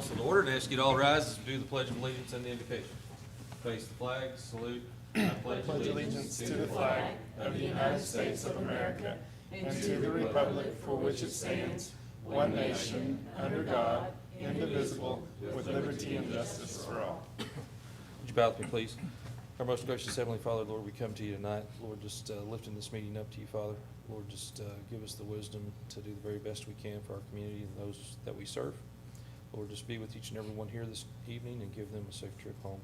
council in order and ask you to all rise as we do the Pledge of Allegiance and the invocation. Face the flag, salute. I pledge allegiance to the flag of the United States of America and to the republic for which it stands, one nation, under God, indivisible, with liberty and justice for all. Would you bow with me, please? Our most gracious Heavenly Father, Lord, we come to you tonight. Lord, just lifting this meeting up to you, Father. Lord, just give us the wisdom to do the very best we can for our community and those that we serve. Lord, just be with each and every one here this evening and give them a safe trip home.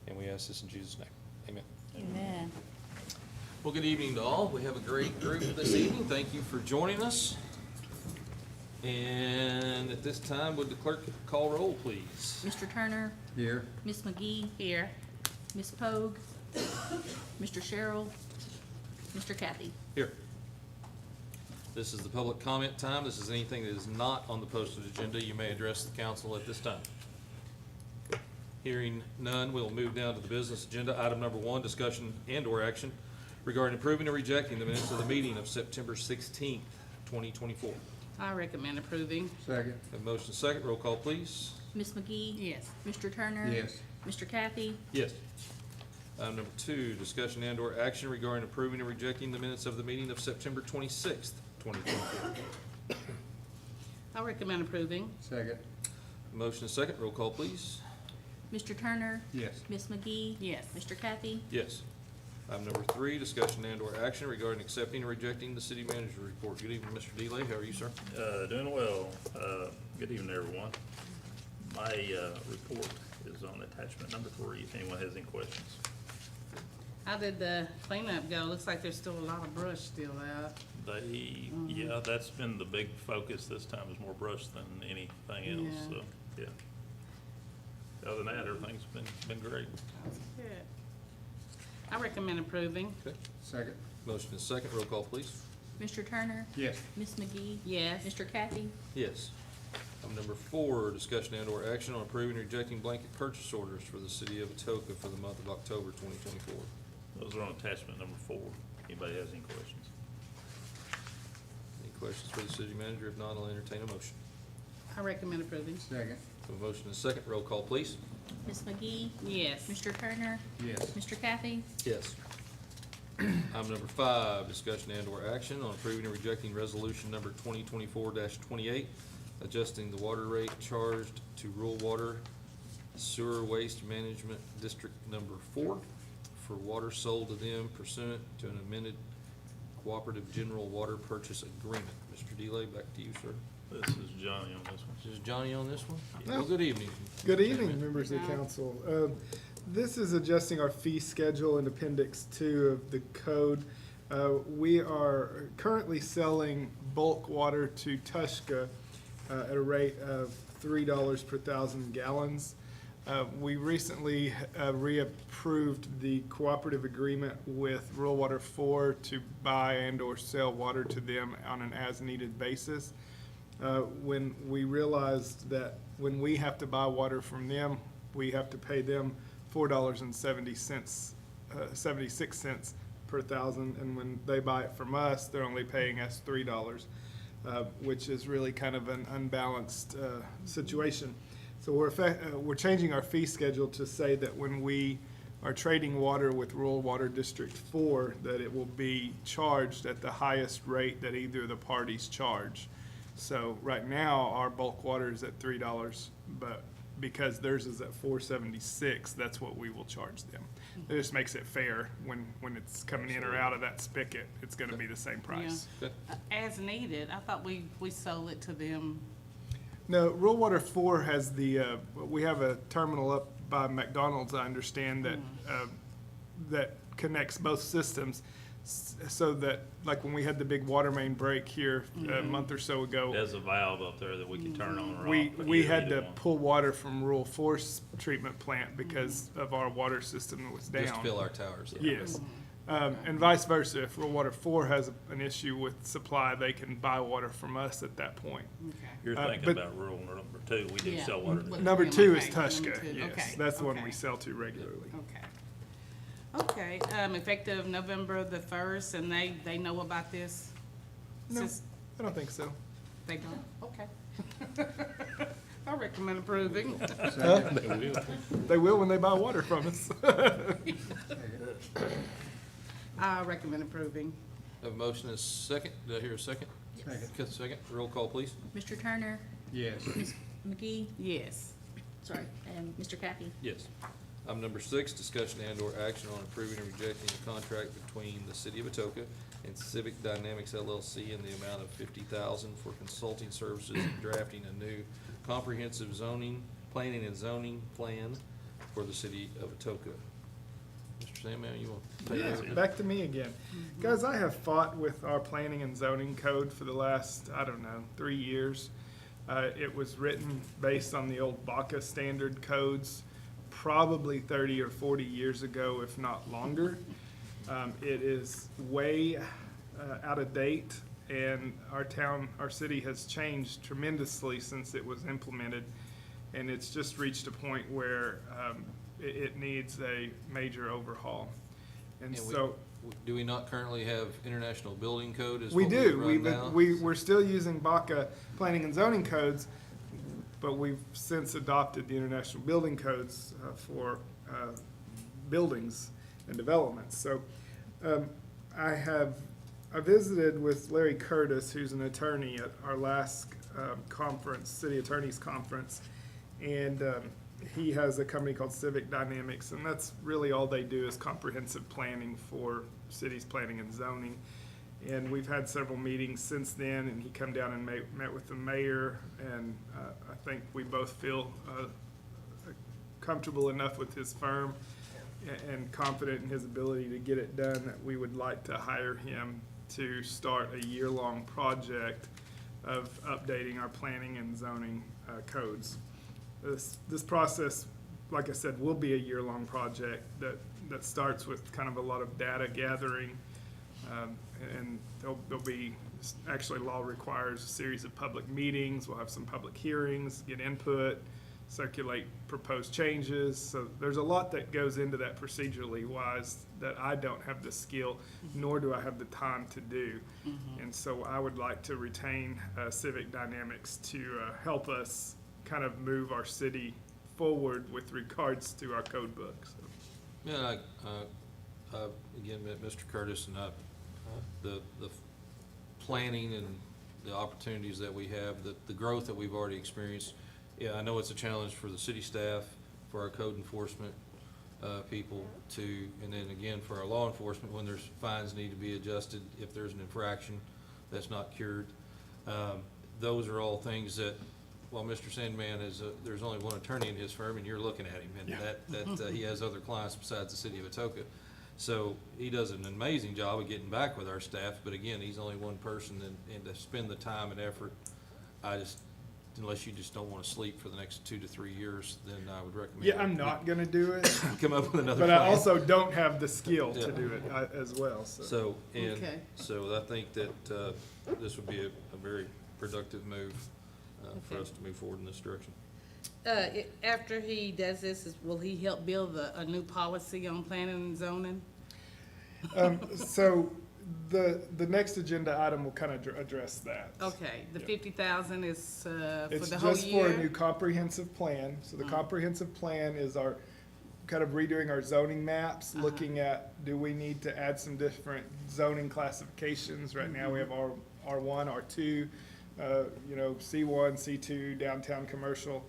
And we ask this in Jesus' name. Amen. Amen. Well, good evening to all. We have a great group this evening. Thank you for joining us. And at this time, would the clerk call roll, please? Mr. Turner? Here. Miss McGee? Here. Miss Pogue? Mr. Sherrill? Mr. Kathy? Here. This is the public comment time. This is anything that is not on the posted agenda. You may address the council at this time. Hearing none, we'll move down to the business agenda. Item number 1, discussion and/or action regarding approving or rejecting the minutes of the meeting of September 16th, 2024. I recommend approving. Second. Have a motion second. Roll call, please. Miss McGee? Yes. Mr. Turner? Yes. Mr. Kathy? Yes. Item number 2, discussion and/or action regarding approving or rejecting the minutes of the meeting of September 26th, 2024. I recommend approving. Second. Motion second. Roll call, please. Mr. Turner? Yes. Miss McGee? Yes. Mr. Kathy? Yes. Item number 3, discussion and/or action regarding accepting or rejecting the city manager report. Good evening, Mr. Delay. How are you, sir? Doing well. Good evening, everyone. My report is on attachment number 3, if anyone has any questions. How did the cleanup go? Looks like there's still a lot of brush still out. Yeah, that's been the big focus this time, is more brush than anything else, Yeah. so, yeah. Other than that, everything's been great. That's good. I recommend approving. Okay. Second. Motion is second. Roll call, please. Mr. Turner? Yes. Miss McGee? Yes. Mr. Kathy? Yes. Item number 4, discussion and/or action on approving or rejecting blanket purchase orders for the city of Atoka for the month of October 2024. Those are on attachment number 4. Anybody has any questions? Any questions for the city manager? If not, I'll entertain a motion. I recommend approving. Second. A motion is second. Roll call, please. Miss McGee? Yes. Mr. Turner? Yes. Mr. Kathy? Yes. Item number 5, discussion and/or action on approving or rejecting resolution number 2024-28, adjusting the water rate charged to rural water sewer waste management district number 4 for water sold to them pursuant to an amended cooperative general water purchase agreement. Mr. Delay, back to you, sir. This is Johnny on this one. Is Johnny on this one? No. Well, good evening. Good evening, members of the Hi. council. This is adjusting our fee schedule in Appendix 2 of the code. We are currently selling bulk water to Tushka at a rate of $3 per 1,000 gallons. We recently reapproved the cooperative agreement with Rural Water 4 to buy and/or sell water to them on an as-needed basis. When we realized that when we have to buy water from them, we have to pay them $4.76 per 1,000, and when they buy it from us, they're only paying us $3, which is really kind of an unbalanced situation. So we're changing our fee schedule to say that when we are trading water with Rural Water District 4, that it will be charged at the highest rate that either of the parties charge. So right now, our bulk water is at $3, but because theirs is at $4.76, that's what we will charge them. It just makes it fair when it's coming in or out of that spigot, it's gonna be the same price. Good. As needed. I thought we sold it to them. No, Rural Water 4 has we have a terminal up by McDonald's, I understand, that connects both systems. So that, like when we had the big water main break here a month or so ago, There's a valve up there that we can turn on or off. we either had to one. pull water from Rural 4's treatment plant because of our water system that was down. Just fill our towers. Yes. And vice versa, if Rural Water 4 has an issue with supply, they can buy water from us at that point. Okay. You're thinking but- about rural number 2. We do Yeah. sell water to them. Number Yeah, 2 is okay, number Tushka, 2, yes. okay, That's the one okay. we sell to regularly. Okay. Okay, effective November the 1st, and they know about this? No. Since I don't think so. They don't? Okay. I recommend approving. They will when they buy water from us. I recommend approving. Have a motion and a second. Did I hear a second? Second. Roll call, please. Mr. Turner, Yes. Ms. McGee, Yes. sorry, and Mr. Kathy. Yes. Item number 6, discussion and/or action on approving or rejecting a contract between the City of Atoka and Civic Dynamics LLC in the amount of $50,000 for consulting services and drafting a new comprehensive planning and zoning plan for the City of Atoka. Mr. Sandman, you want to take Yeah, over? back to me again. Guys, I have fought with our planning and zoning code for the last, 3 years. It was written based on the old BACA standard codes, probably 30 or 40 years ago, if not longer. It is way out of date, and our city has changed tremendously since it was implemented, and it's just reached a point where it needs a major overhaul. And And so, do we not currently have International Building Code as we what we do, run now? we're still using BACA planning and zoning codes, but we've since adopted the International Building Codes for buildings and developments. So I visited with Larry Curtis, who's an attorney, at our last conference, City Attorneys Conference, and he has a company called Civic Dynamics, and that's really all they do is comprehensive planning for cities planning and zoning. And we've had several meetings since then, and he come down and met with the mayor, and I think we both feel comfortable enough with his firm and confident in his ability to get it done that we would like to hire him to start a year-long project of updating our planning and zoning codes. This process, like I said, will be a year-long project that starts with kind of a lot of data gathering, and there'll be, actually law requires a series of public meetings. We'll have some public hearings, get input, circulate proposed changes. So there's a lot that goes into that procedurally wise that I don't have the skill, nor do I have the time to do. And so I would like to retain Civic Dynamics to help us kind of move our city forward with regards to our code books. Yeah, I again met Mr. Curtis, and the planning and the opportunities that we have, the growth that we've already experienced. Yeah, I know it's a challenge for the city staff, for our code enforcement people and then again for our law enforcement when there's fines need to be adjusted if there's an infraction that's not cured. Those are all things that, while Mr. Sandman there's only one attorney in his firm, and you're looking at him, and that he has other clients besides the City of Atoka. So he does an amazing job of getting back with our staff, but again, he's only one person, and to spend the time and effort, unless you just don't want to sleep for the next 2 to 3 years, then I would recommend. Yeah, I'm not gonna do it, Come up with another but plan. I also don't have the skill Yeah. to do it as well, so. Okay. So I think that this would be a very productive move for Okay. us to move forward in this direction. After he does this, will he help build a new policy on planning and zoning? So the next agenda item will kind of address that. Okay, the Yeah. 50,000 is for It's the whole just for a new year? comprehensive plan. So the comprehensive plan is our, kind of redoing our zoning maps, looking at, do we need to add some different zoning classifications? Right now, we have R1, R2, C1, C2, downtown commercial.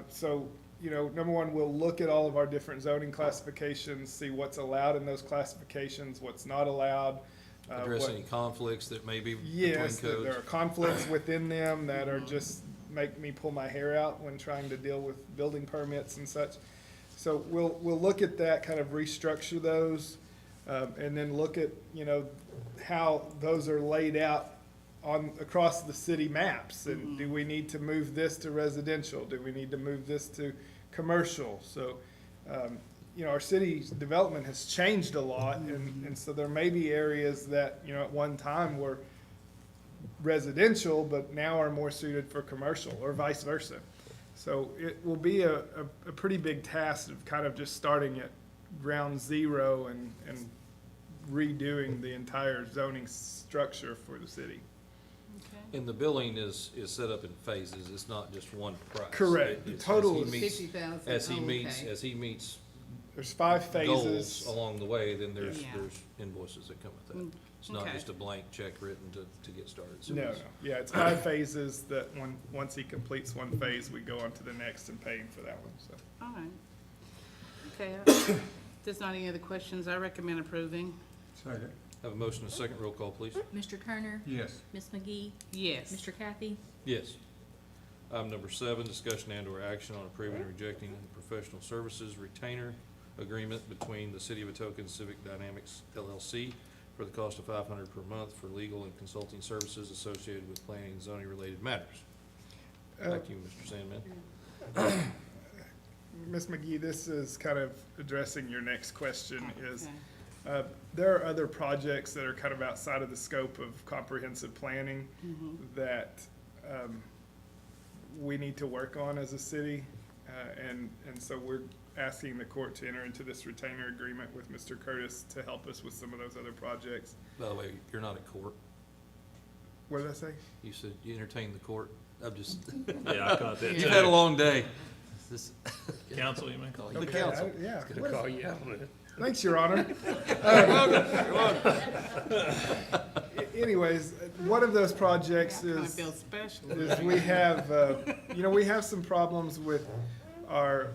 So, number one, we'll look at all of our different zoning classifications, see what's allowed in those classifications, what's not allowed. Address what- any conflicts that may be between Yes, that there are codes. conflicts within them that are just make me pull my hair out when trying to deal with building permits and such. So we'll look at that, kind of restructure those, and then look at, how those are laid out across the city maps. And do we need to move this to residential? Do we need to move this to commercial? So, our city's development has changed a lot, and so there may be areas that, at one time were residential, but now are more suited for commercial, or vice versa. So it will be a pretty big task of kind of just starting at ground zero and redoing the entire zoning structure for the city. Okay. And the billing is set up in phases, it's not just one price. Correct. The It's total as he is meets- 50,000. As he Oh, meets, okay. as he meets There's 5 goals phases. along the way, then there's Yeah. invoices that come with Mm, that. It's not okay. just a blank check written to get started. So No, no, it's- yeah, it's 5 phases that once he completes one phase, we go on to the next and pay him for that one, so. All right. Okay, if there's not any other questions, I recommend approving. Second. Have a motion and a second, roll call, please. Mr. Turner? Yes. Ms. McGee? Yes. Mr. Kathy? Yes. Item number 7, discussion and/or action on approving or rejecting the professional services retainer agreement between the City of Atoka and Civic Dynamics LLC for the cost of $500 per month for legal and consulting services associated with planning and zoning related matters. Back to you, Mr. Sandman. Ms. McGee, this is kind of addressing your next question is, Okay. there are other projects that are kind of outside of the scope of comprehensive planning that we need to work on as a city. And so we're asking the court to enter into this retainer agreement with Mr. Curtis to help us with some of those other projects. By the way, you're not at court. What did I say? You said you entertained the court. I'm just, Yeah, I caught that too. you've had a long day. This- Council, you mean? The Okay, council. Yeah. Gonna call you out on it. Thanks, Your Honor. Anyways, one of those projects I kinda is, feel special. we have, we have some problems with our,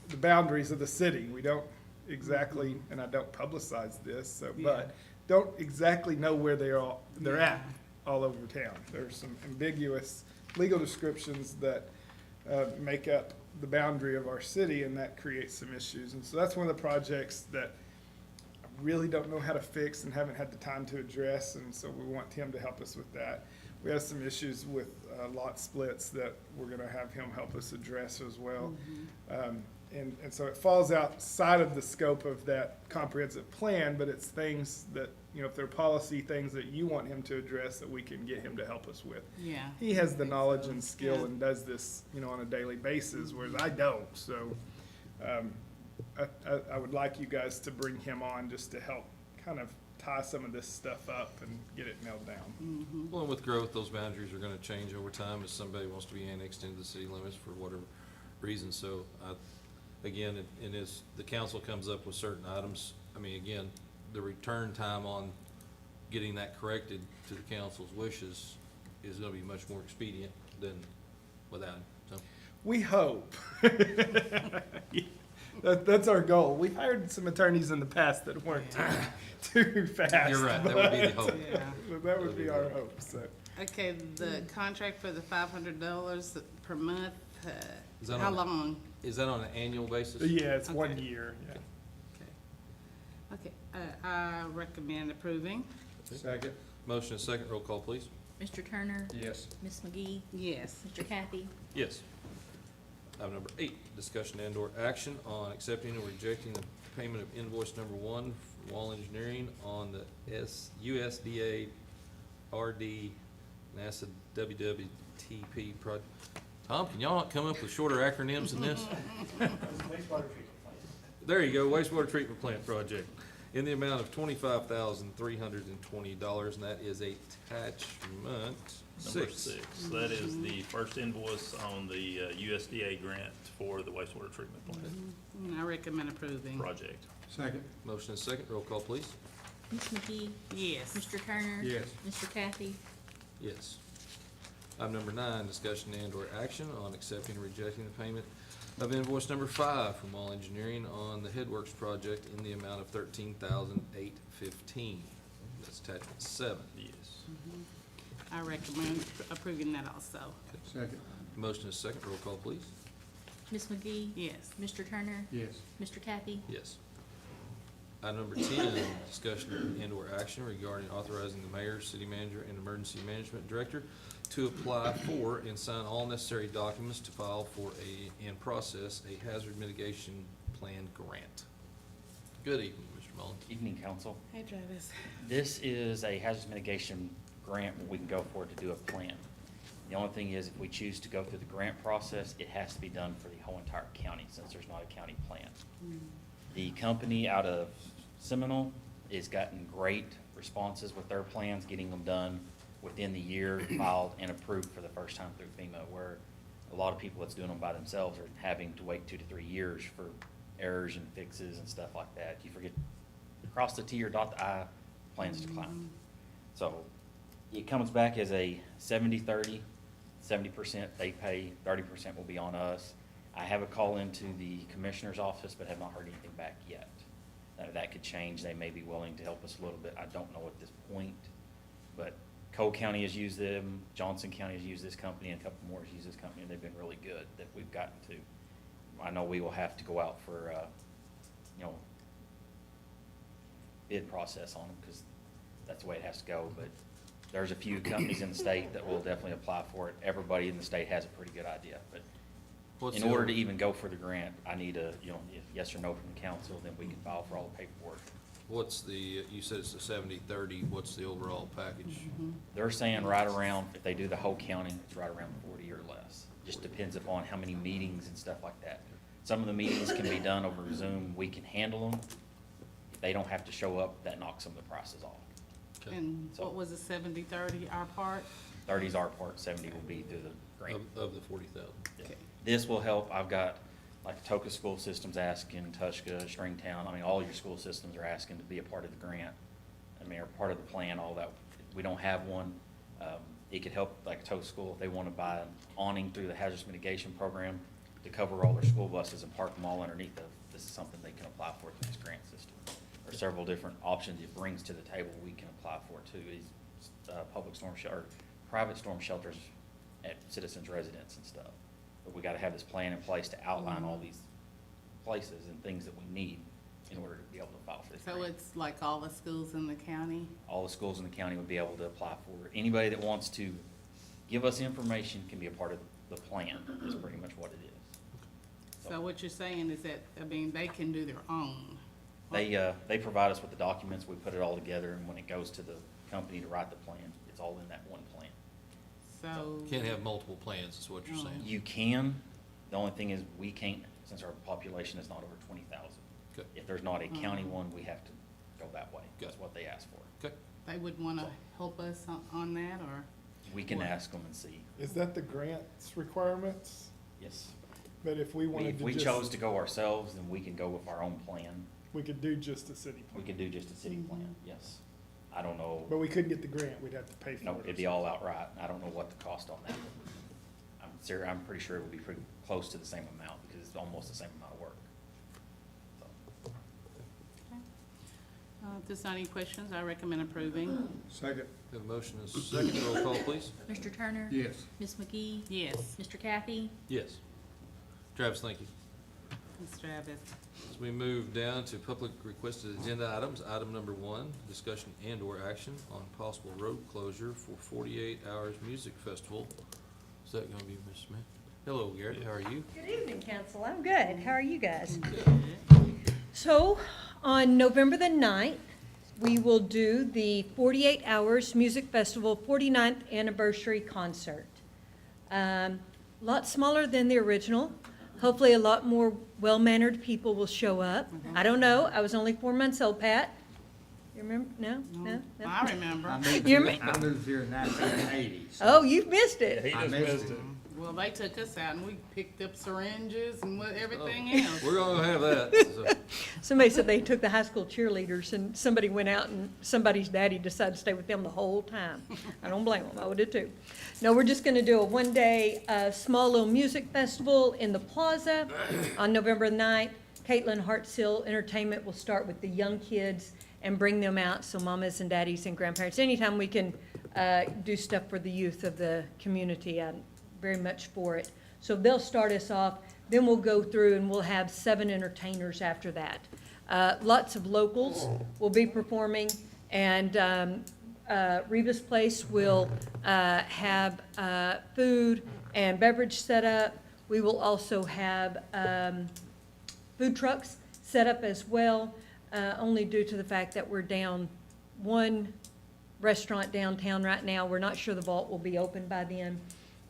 the boundaries of the city. We don't exactly, and I don't publicize this, so, but don't exactly know where they're at all over town. There's some ambiguous legal descriptions that make up the boundary of our city, and that creates some issues. And so that's one of the projects that I really don't know how to fix and haven't had the time to address, and so we want him to help us with that. We have some issues with lot splits that we're gonna have him help us address as well. And so it falls outside of the scope of that comprehensive plan, but it's things that, if they're policy things that you want him to address, that we can get him to help us with. Yeah. He has the I think knowledge so. and skill Yeah. and does this, on a daily basis, whereas I don't, so, I would like you guys to bring him on just to help kind of tie some of this stuff up and get it nailed down. Well, and with growth, those boundaries are gonna change over time as somebody wants to be annexed into the city limits for whatever reason. So, again, and as the council comes up with certain items, again, the return time on getting that corrected to the council's wishes is gonna be much more expedient than without it, so. We hope. That's our goal. We've hired some attorneys in the past that weren't too fast. You're right, that would be the hope. Yeah. But that would be our hope, so. Okay, the contract for the $500 per month, Is that how on- long? Is that on an annual basis? Yeah, it's 1 Okay. year, yeah. Okay, I recommend approving. Second. Motion and second, roll call, please. Mr. Turner? Yes. Ms. McGee? Yes. Mr. Kathy? Yes. Item number 8, discussion and/or action on accepting or rejecting the payment of invoice number 1 from Wall Engineering on the USDA RD NASA WWTP project. Tom, can y'all not come up with shorter acronyms than this? There you go, wastewater treatment plant project, in the amount of $25,320, and that is attachment Number 6. 6, that is the first invoice on the USDA grant for the wastewater treatment plant I recommend approving. project. Second. Motion and second, roll call, please. Ms. McGee? Yes. Mr. Turner? Yes. Mr. Kathy? Yes. Item number 9, discussion and/or action on accepting or rejecting the payment of invoice number 5 from Wall Engineering on the Headworks project in the amount of $13,815. That's attachment 7. Yes. I recommend approving that also. Second. Motion is second, roll call, please. Ms. McGee? Yes. Mr. Turner? Yes. Mr. Kathy? Yes. Item number 10, discussion and/or action regarding authorizing the mayor, city manager, and emergency management director to apply for and sign all necessary documents to file for and process a hazard mitigation plan grant. Good evening, Mr. Mullins. Evening, council. Hey, Travis. This is a hazard mitigation grant where we can go for it to do a plan. The only thing is, if we choose to go through the grant process, it has to be done for the whole entire county, since there's not a county plan. The company out of Seminole has gotten great responses with their plans, getting them done. within the year filed and approved for the first time through FEMA, where a lot of people that's doing them by themselves are having to wait 2 to 3 years for errors and fixes and stuff like that. You forget to cross the T or dot the I, plans decline. So it comes back as a 70-30, 70% they pay, 30% will be on us. I have a call into the commissioner's office, but have not heard anything back yet. That could change. They may be willing to help us a little bit. I don't know at this point. But Cole County has used them, Johnson County has used this company, and a couple more has used this company, and they've been really good that we've gotten to. I know we will have to go out for, bid process on them, because that's the way it has to go. But there's a few companies in the state that will definitely apply for it. Everybody in the state has a pretty good idea, but What's in the order old- to even go for the grant, I need a, if yes or no from the council, then we can file for all the paperwork. What's the, you said it's a 70-30, what's the overall package? They're saying right around, if they do the whole county, it's right around 40 or less. Just depends upon how many meetings and stuff like that. Some of the meetings can be done over Zoom, we can handle them. If they don't have to show up, that knocks some of the prices off. Okay. And So- what was it, 70-30 our part? 30 is our part, 70 will be through the grant. Of the 40,000. Yeah. This will help. I've got, like, Atoka School System's asking, Tushka, Stringtown, I mean, all your school systems are asking to be a part of the grant. I mean, are part of the plan, all that. We don't have one. It could help, like, Atoka School, if they want to buy an awning through the hazardous mitigation program to cover all their school buses and park them all underneath this is something they can apply for through this grant system. There are several different options it brings to the table we can apply for too. These, public storm shelter, private storm shelters at citizens' residence and stuff. But we gotta have this plan in place to outline all these places and things that we need in order to be able to file for this So grant. it's like all the schools in the county? All the schools in the county would be able to apply for it. Anybody that wants to give us information can be a part of the plan, is pretty much what it is. So what you're saying is that, I mean, they can do their own? They provide us with the documents, we put it all together, and when it goes to the company to write the plan, it's all in that one plan. So. Can't have multiple plans, is what you're No. saying. You can, the only thing is, we can't, since our population is not over 20,000. Okay. If there's not a county one, we have to go that way, Got that's it. what they ask for. Okay. They would wanna help us on that, or? We can What? ask them and see, Is that the grant's requirements? yes. But if we wanted If to we just, chose to go ourselves, then we can go with our own plan, we could do just a city we plan. could do just a city plan, yes. I don't know, But we couldn't get the grant, we'd have to pay for it. no, it'd be all outright, I don't know what the cost on that would be. I'm pretty sure it would be pretty close to the same amount, because it's almost the same amount of work. So, If there's not any questions, I recommend approving. Second. Have a motion and a second, roll call, please. Mr. Turner? Yes. Ms. McGee? Yes, Mr. Kathy? Yes. Travis, thank you. Ms. Travis. As we move down to public requested agenda items, item number 1, discussion and/or action on possible road closure for 48 Hours Music Festival. Is that gonna be Ms. Smith? Hello, Garrett, how are you? Good evening, council. I'm good. How are you guys? Good. So, on November the 9th, we will do the 48 Hours Music Festival 49th Anniversary Concert. Lot smaller than the original. Hopefully, a lot more well-mannered people will show up. I don't know. I was only 4 months old, Pat. You remember? No? No? No? I remember. You're I moved here in 1980. so Oh, you've missed it. I missed it. Well, they took us out and we picked up syringes and everything else. We're gonna have that, so. Somebody said they took the high school cheerleaders and somebody went out and somebody's daddy decided to stay with them the whole time. I don't blame them, I would have too. No, we're just gonna do a one-day, small little music festival in the plaza on November 9th. Caitlin Hartsill Entertainment will start with the young kids and bring them out, so mamas and daddies and grandparents, anytime we can, do stuff for the youth of the community, I'm very much for it. So they'll start us off, then we'll go through and we'll have 7 entertainers after that. Lots of locals will be performing, and Reva's Place will have food and beverage set up. We will also have food trucks set up as well, only due to the fact that we're down one restaurant downtown right now. We're not sure the vault will be open by then,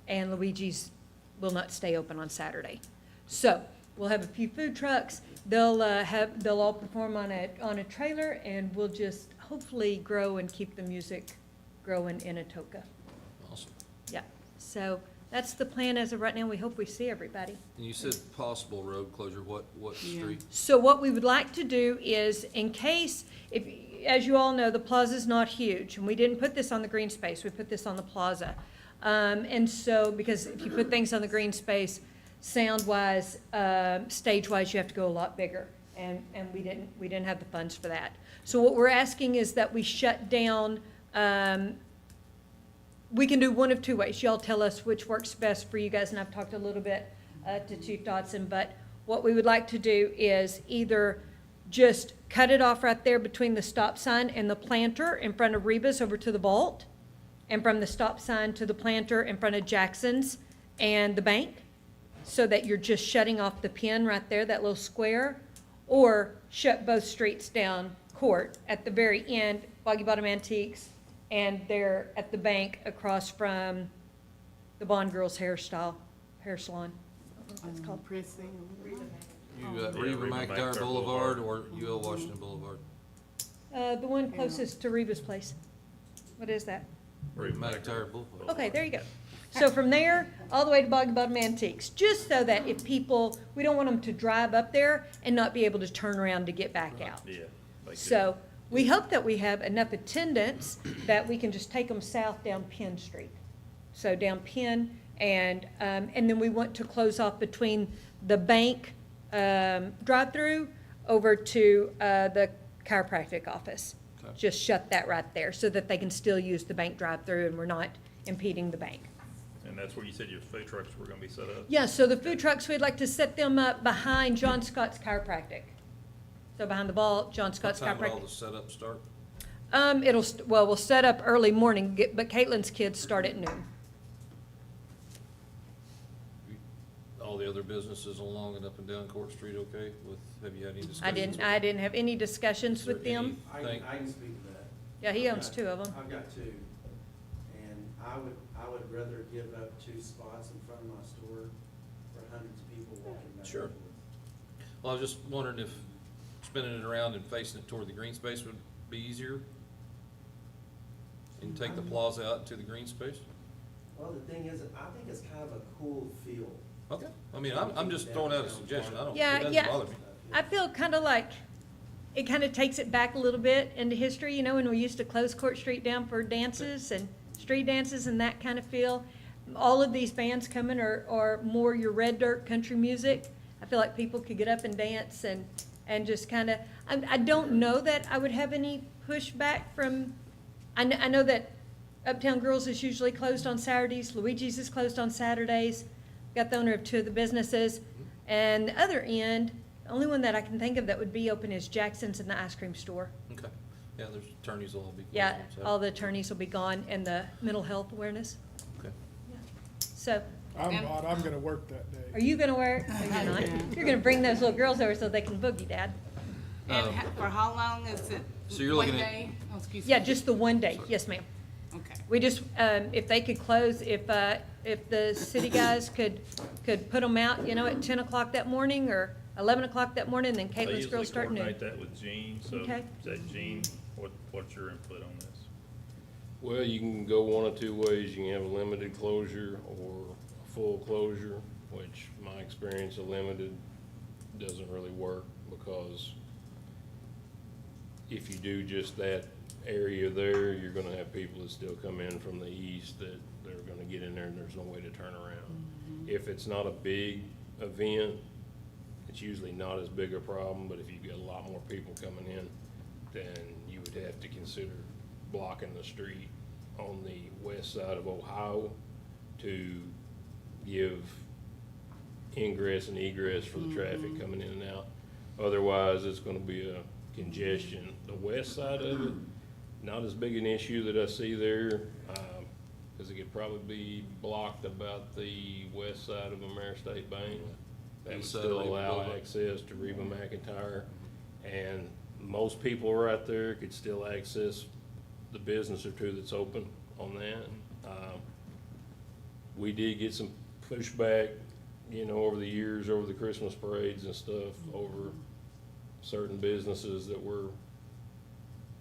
and Luigi's will not stay open on Saturday. So we'll have a few food trucks. They'll all perform on a trailer, and we'll just hopefully grow and keep the music growing in Atoka. Awesome. Yeah, so that's the plan as of right now. We hope we see everybody. And you said possible road closure, what Yeah. street? So what we would like to do is, in case, if, as you all know, the plaza's not huge, and we didn't put this on the green space, we put this on the plaza. And so, because if you put things on the green space, sound-wise, stage-wise, you have to go a lot bigger, and we didn't have the funds for that. So what we're asking is that we shut down, we can do one of two ways. Y'all tell us which works best for you guys, and I've talked a little bit to Chief Dodson, but what we would like to do is either just cut it off right there between the stop sign and the planter in front of Reba's over to the vault, and from the stop sign to the planter in front of Jackson's and the bank, so that you're just shutting off the pin right there, that little square, or shut both streets down Court at the very end, Boggy Bottom Antiques, and they're at the bank across from the Bond Girls hair salon. I don't know what it's called. Pressing. You, Yeah, Reba Reba McIntyre McIntyre Boulevard or UL Washington Boulevard? The one closest to Reba's place. What is that? Reba McIntyre Boulevard. Okay, there you go. So from there, all the way to Boggy Bottom Antiques, just so that if people, we don't want them to drive up there and not be able to turn around to get back out. Yeah. they could- So we hope that we have enough attendance that we can just take them south down Penn Street. So down Penn, and then we want to close off between the bank drive-through over to the chiropractic office. Okay. Just shut that right there so that they can still use the bank drive-through and we're not impeding the bank. And that's where you said your food trucks were gonna be set up? Yeah, so the food trucks, we'd like to set them up behind John Scott's Chiropractic. So behind the vault, John Scott's What time will all Chiropractic. the setup start? We'll set up early morning, but Caitlin's kids start at noon. All the other businesses along and up and down Court Street okay with, have you had any discussions? I didn't have any discussions Is there with them. any- I can speak to that. Yeah, he I've owns got- two of them. I've got two, and I would rather give up 2 spots in front of my store for hundreds of people walking back Sure. and forth. Well, I was just wondering if spinning it around and facing it toward the green space would be easier? And take the plaza out to the green space? Well, the thing is, I think it's kind of a cool feel. Okay, I mean, I'm just throwing out a suggestion, I don't, Yeah, it yeah. doesn't bother me. I feel kind of like, it kind of takes it back a little bit into history, you know, when we used to close Court Street down for dances and street dances and that kind of feel. All of these bands coming are more your red dirt country music. I feel like people could get up and dance and just kind of, I don't know that I would have any pushback from, I know that Uptown Girls is usually closed on Saturdays, Luigi's is closed on Saturdays. Got the owner of 2 of the businesses. And the other end, the only one that I can think of that would be open is Jackson's and the ice cream store. Okay, yeah, there's attorneys will all be. closed Yeah, on Saturday. all the attorneys will be gone and the mental health awareness. Okay. So, I'm gonna work that day. are you gonna wear it? No, you're not. You're gonna bring those little girls over so they can boogie, Dad. And for how long is it? So you're One looking at- day? Oh, excuse me. Yeah, just the one day. Yes, ma'am. Okay. We just, if they could close, if the city guys could put them out, you know, at 10 o'clock that morning or 11 o'clock that morning, then They Caitlin's usually girls start noon. coordinate that with Gene, so, Okay. is that Gene, what's your input on this? Well, you can go one of 2 ways. You can have a limited closure or a full closure, which my experience of limited doesn't really work because if you do just that area there, you're gonna have people that still come in from the east that they're gonna get in there and there's no way to turn around. If it's not a big event, it's usually not as big a problem, but if you've got a lot more people coming in, then you would have to consider blocking the street on the west side of Ohio to give ingress and egress for the traffic coming in and out. Otherwise, it's gonna be a congestion. The west side of it, not as big an issue that I see there, cause it could probably be blocked about the west side of Ameristate Bank. That would East side still of Reba allow Boulevard. access to Reba McIntyre. And most people right there could still access the business or 2 that's open on that. We did get some pushback, you know, over the years, over the Christmas parades and stuff, over certain businesses that were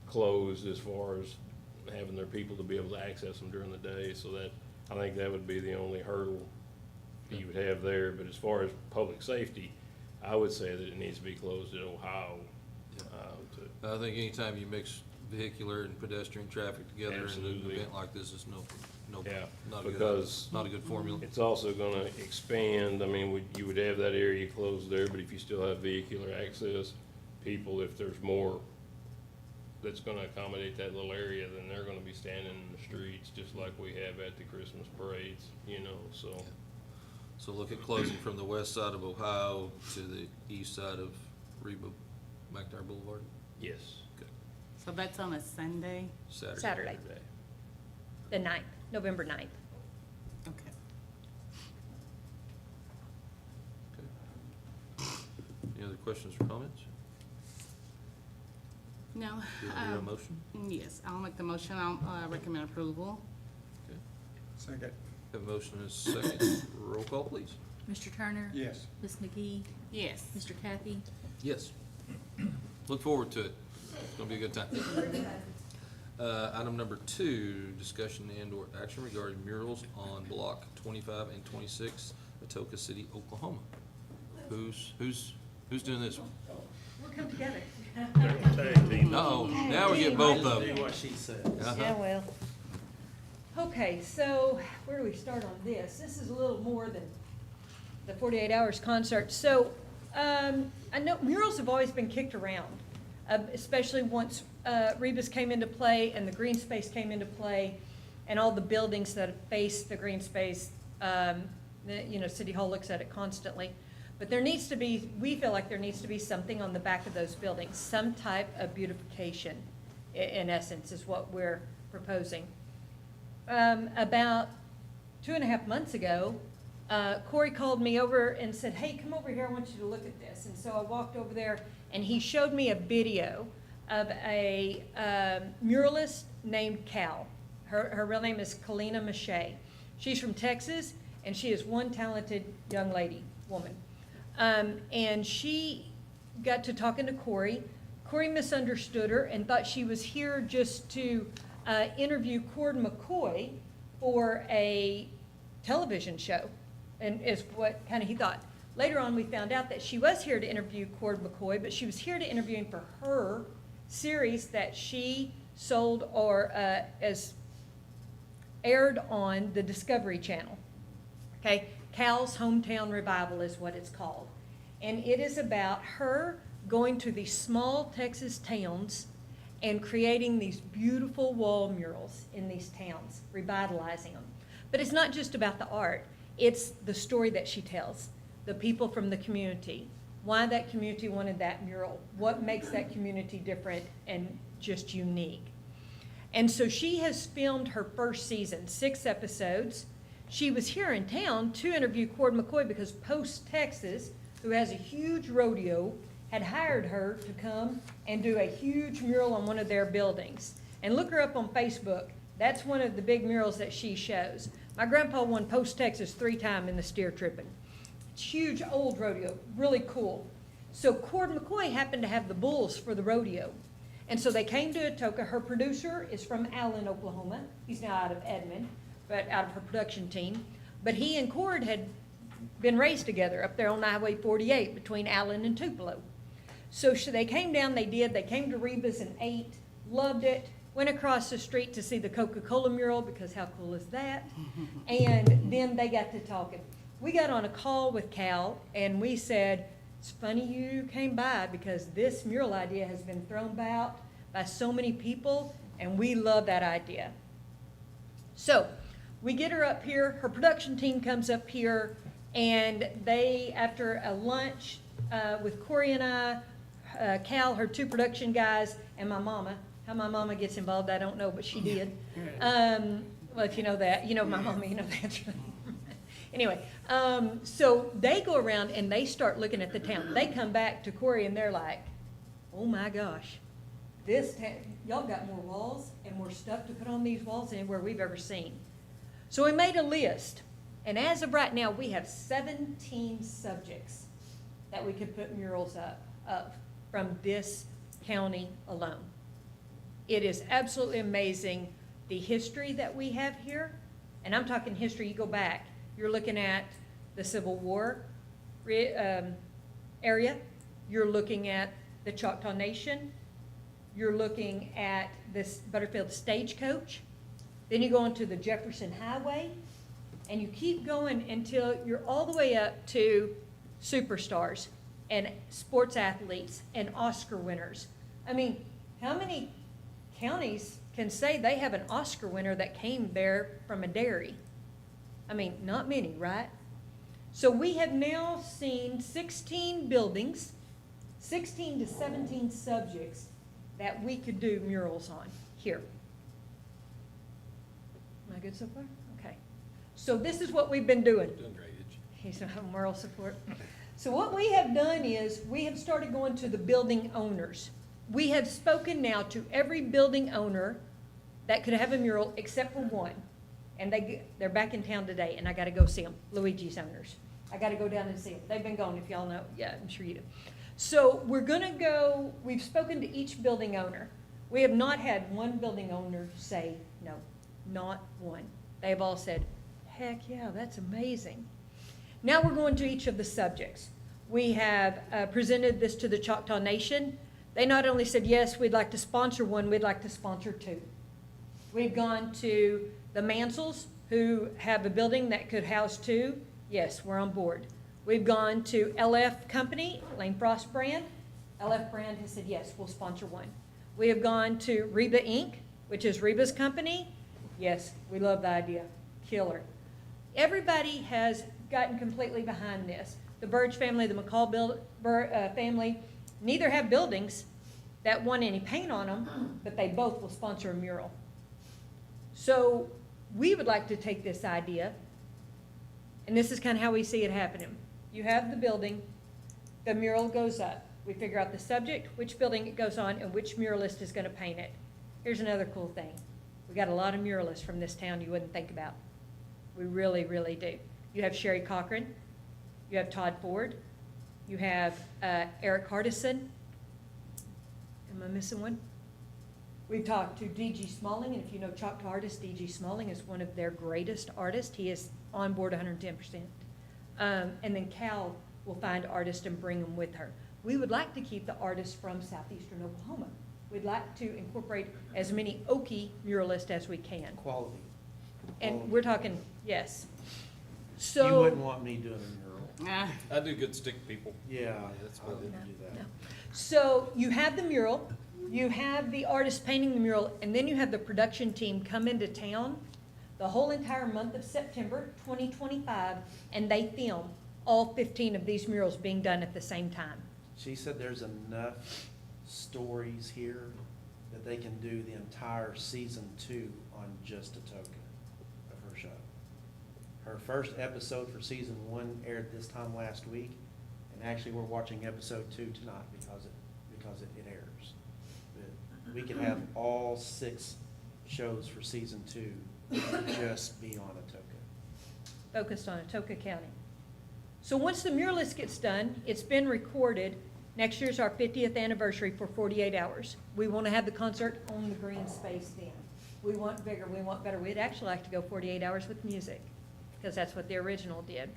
closed as far as having their people to be able to access them during the day, so that, I think that would be the only hurdle you would have there. But as far as public safety, I would say that it needs to be closed at Ohio. I think anytime you mix vehicular and pedestrian traffic together in an Absolutely. event like this, it's Yeah, not a good, because not a good formula. it's also gonna expand. I mean, you would have that area closed there, but if you still have vehicular access, people, if there's more that's gonna accommodate that little area, then they're gonna be standing in the streets, just like we have at the Christmas parades, you know, so. So look at closing from the west side of Ohio to the east side of Reba McNair Boulevard. Yes. Okay. So that's on a Sunday? Saturday, the 9th, November 9th. Okay. Okay. Any other questions or comments? No. Do you hear a motion? Yes, I'll make the motion. I'll recommend approval. Okay. Second. Have a motion and a second. Roll call, please. Mr. Turner? Yes. Ms. McGee? Yes. Mr. Kathy? Yes. Look forward to it. It's gonna be a good time. Item number 2, discussion and/or action regarding murals on Block 25 and 26, Atoka City, Oklahoma. Who's doing this one? We'll come together. They're gonna tag team. Uh-oh, now we get both of them. Do what she says. Uh-huh. Yeah, well. Okay, so where do we start on this? This is a little more than the 48 Hours concert. So, I know murals have always been kicked around, especially once Rebus came into play and the green space came into play and all the buildings that face the green space. City Hall looks at it constantly. But there needs to be, we feel like there needs to be something on the back of those buildings, some type of beautification, in essence, is what we're proposing. About 2.5 months ago, Corey called me over and said, hey, come over here, I want you to look at this. And so I walked over there, and he showed me a video of a muralist named Cal. Her real name is Kalina Mache. She's from Texas, and she is one talented young woman. And she got to talking to Corey. Corey misunderstood her and thought she was here just to interview Cord McCoy for a television show, and is what kind of he thought. Later on, we found out that she was here to interview Cord McCoy, but she was here to interview him for her series that she sold or as aired on the Discovery Channel. Okay, Cal's Hometown Revival is what it's called. And it is about her going to these small Texas towns and creating these beautiful wall murals in these towns, revitalizing them. But it's not just about the art, it's the story that she tells, the people from the community, why that community wanted that mural, what makes that community different and just unique. And so she has filmed her first season, 6 episodes. She was here in town to interview Cord McCoy because Post Texas, who has a huge rodeo, had hired her to come and do a huge mural on one of their buildings. And look her up on Facebook. That's one of the big murals that she shows. My grandpa won Post Texas 3 times in the steer tripping. It's huge old rodeo, really cool. So Cord McCoy happened to have the bulls for the rodeo. And so they came to Atoka. Her producer is from Allen, Oklahoma. He's now out of Edmond, but out of her production team. But he and Cord had been raised together up there on Highway 48 between Allen and Tupelo. So they came down, they came to Rebus and ate, loved it, went across the street to see the Coca-Cola mural because how cool is that? And then they got to talking. We got on a call with Cal and we said, it's funny you came by because this mural idea has been thrown about by so many people and we love that idea. So we get her up here, her production team comes up here, and they, after a lunch with Corey and I, Cal, her 2 production guys, and my mama. How my mama gets involved, I don't know, but she did. Well, if you know that, you know my mama, you know that. Anyway, so they go around and they start looking at the town. They come back to Corey and they're like, oh my gosh, this town, y'all got more walls and more stuff to put on these walls than anywhere we've ever seen. So we made a list, and as of right now, we have 17 subjects that we could put murals up of from this county alone. It is absolutely amazing the history that we have here, and I'm talking history, you go back, you're looking at the Civil War area, you're looking at the Choctaw Nation, you're looking at this Butterfield Stagecoach, then you go into the Jefferson Highway, and you keep going until you're all the way up to superstars and sports athletes and Oscar winners. I mean, how many counties can say they have an Oscar winner that came there from a dairy? I mean, not many, right? So we have now seen 16 buildings, 16 to 17 subjects that we could do murals on here. Am I good so far? Okay. So this is what we've been doing. Doing great, Itch. He's a moral support. So what we have done is we have started going to the building owners. We have spoken now to every building owner that could have a mural except for one. And they're back in town today, and I gotta go see them, Luigi's owners. I gotta go down and see them. They've been gone, if y'all know. Yeah, I'm sure you do. So we're gonna go, we've spoken to each building owner. We have not had one building owner say no, not one. They've all said, heck yeah, that's amazing. Now we're going to each of the subjects. We have presented this to the Choctaw Nation. They not only said, yes, we'd like to sponsor one, we'd like to sponsor two. We've gone to the Mansells, who have a building that could house two. Yes, we're on board. We've gone to LF Company, Lane Frost brand. LF brand has said, yes, we'll sponsor one. We have gone to Reba Inc., which is Reba's company. Yes, we love the idea. Killer. Everybody has gotten completely behind this. The Burge family, the McCall family, neither have buildings that want any paint on them, but they both will sponsor a mural. So we would like to take this idea, and this is kind of how we see it happening. You have the building, the mural goes up. We figure out the subject, which building it goes on, and which muralist is going to paint it. Here's another cool thing. We got a lot of muralists from this town you wouldn't think about. We really, really do. You have Sherry Cochran, you have Todd Ford, you have Eric Hardison. Am I missing one? We've talked to D.G. Smalling, and if you know Choctaw artist, D.G. Smalling is one of their greatest artists. He is on board 110%. And then Cal will find artists and bring them with her. We would like to keep the artists from southeastern Oklahoma. We'd like to incorporate as many Okie muralists as we can. Quality. And we're talking, yes. You So. wouldn't want me doing a mural. I do good stick people. Yeah, that's I what I wouldn't No, do that. no. So you have the mural, you have the artist painting the mural, and then you have the production team come into town the whole entire month of September 2025, and they film all 15 of these murals being done at the same time. She said there's enough stories here that they can do the entire season 2 on just Atoka of her show. Her first episode for season 1 aired this time last week, and actually we're watching episode 2 tonight because it airs. But we could have all 6 shows for season 2 just be on Atoka. Focused on Atoka County. So once the muralist gets done, it's been recorded. Next year's our 50th anniversary for 48 hours. We want to have the concert on the green space then. We want bigger, we want better. We'd actually like to go 48 hours with music, because that's what the original did.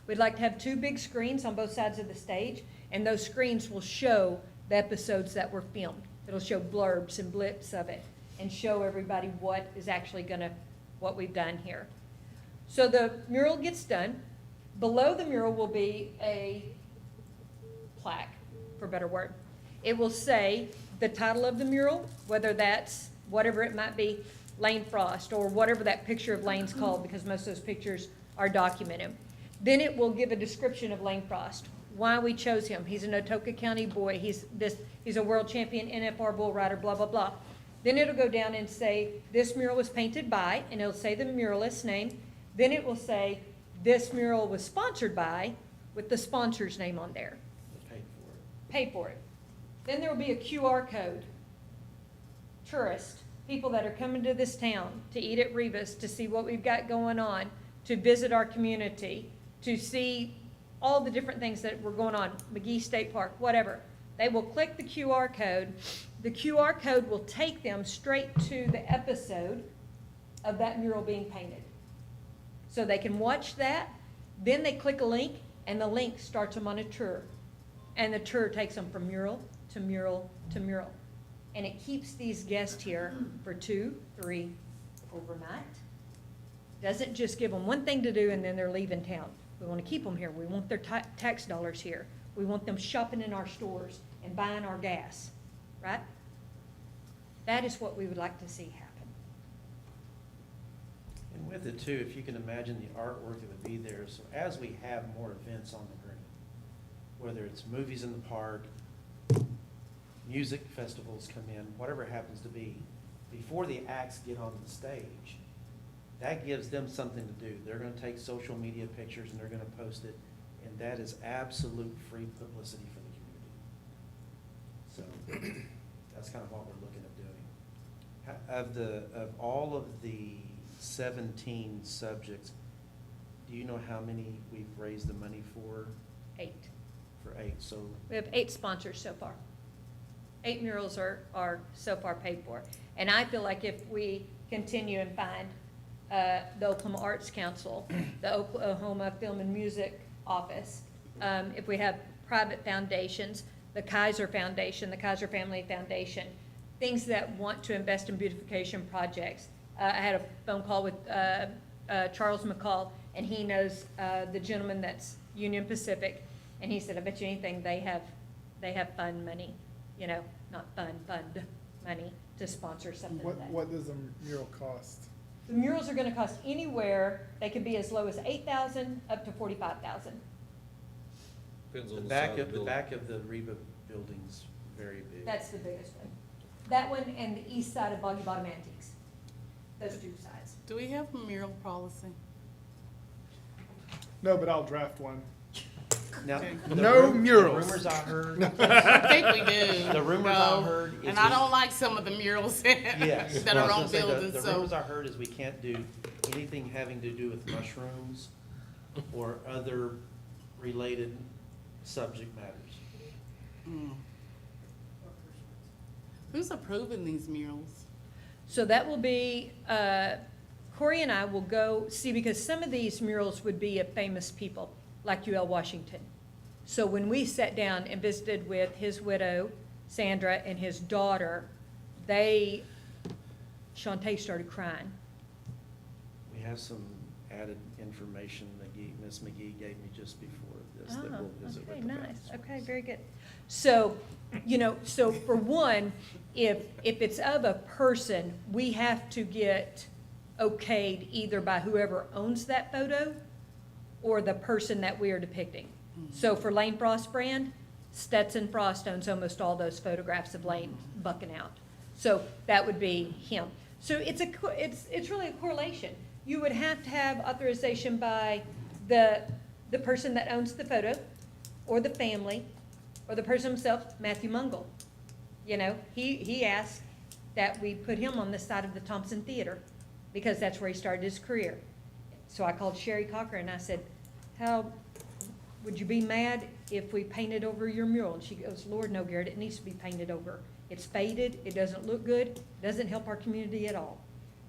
We'd like to have 2 big screens on both sides of the stage, and those screens will show the episodes that were filmed. It'll show blurbs and blips of it, and show everybody what is actually what we've done here. So the mural gets done. Below the mural will be a plaque, for a better word. It will say the title of the mural, whether that's whatever it might be, Lane Frost, or whatever that picture of Lane's called, because most of those pictures are documented. Then it will give a description of Lane Frost, why we chose him. He's an Atoka County boy. He's a world champion NFR bull rider, blah, blah, blah. Then it'll go down and say, this mural was painted by, and it'll say the muralist's name. Then it will say, this mural was sponsored by, with the sponsor's name on there. They paid for it. Pay for it. Then there will be a QR code. Tourists, people that are coming to this town to eat at Reva's, to see what we've got going on, to visit our community, to see all the different things that were going on, McGee State Park, whatever. They will click the QR code. The QR code will take them straight to the episode of that mural being painted. So they can watch that, then they click a link, and the link starts them on a tour. And the tour takes them from mural to mural to mural. And it keeps these guests here for 2, 3, overnight. Doesn't just give them one thing to do and then they're leaving town. We want to keep them here. We want their tax dollars here. We want them shopping in our stores and buying our gas, right? That is what we would like to see happen. And with it too, if you can imagine the artwork that would be there, so as we have more events on the green, whether it's movies in the park, music festivals come in, whatever it happens to be, before the acts get on the stage, that gives them something to do. They're gonna take social media pictures and they're gonna post it, and that is absolute free publicity for the community. So, that's kind of what we're looking at doing. Of all of the 17 subjects, do you know how many we've raised the money for? 8. For 8, so, We have 8 sponsors so far. 8 murals are so far paid for. And I feel like if we continue and find the Oklahoma Arts Council, the Oklahoma Film and Music Office, if we have private foundations, the Kaiser Foundation, the Kaiser Family Foundation, things that want to invest in beautification projects. I had a phone call with Charles McCall, and he knows the gentleman that's Union Pacific, and he said, I bet you anything they have fund money, not fund money to sponsor something like that. What does a mural cost? The murals are gonna cost anywhere, they could be as low as $8,000 up to $45,000. Depends the on the back side of, of the the building. back of the Reba building's very big. That's the biggest one. That one and the east side of Boggy Bottom Antiques. Those 2 sides. Do we have a mural policy? No, but I'll draft one. Now, No murals. The rumors I heard, I think we do. The rumors I No. heard is And I we- don't like some of the murals yes. that Well, are I on was gonna say, buildings, the so. rumors I heard is we can't do anything having to do with mushrooms or other related subject matters. Mm. Who's approving these murals? So that will be, Corey and I will go see, because some of these murals would be of famous people, like UL Washington. So when we sat down and visited with his widow, Sandra, and his daughter, Shantae started crying. We have some added information Ms. McGee gave me just before this that we'll visit with Okay, the nice, families. okay, very good. So, so for one, if it's of a person, we have to get okayed either by whoever owns that photo or the person that we are depicting. So for Lane Frost brand, Stetson Frost owns almost all those photographs of Lane bucking out. So that would be him. So it's really a correlation. You would have to have authorization by the person that owns the photo, or the family, or the person himself, Matthew Mungle. He asked that we put him on the side of the Thompson Theater, because that's where he started his career. So I called Sherry Cocker and I said, how would you be mad if we painted over your mural? And she goes, Lord, no, Garrett, it needs to be painted over. It's faded, it doesn't look good, it doesn't help our community at all.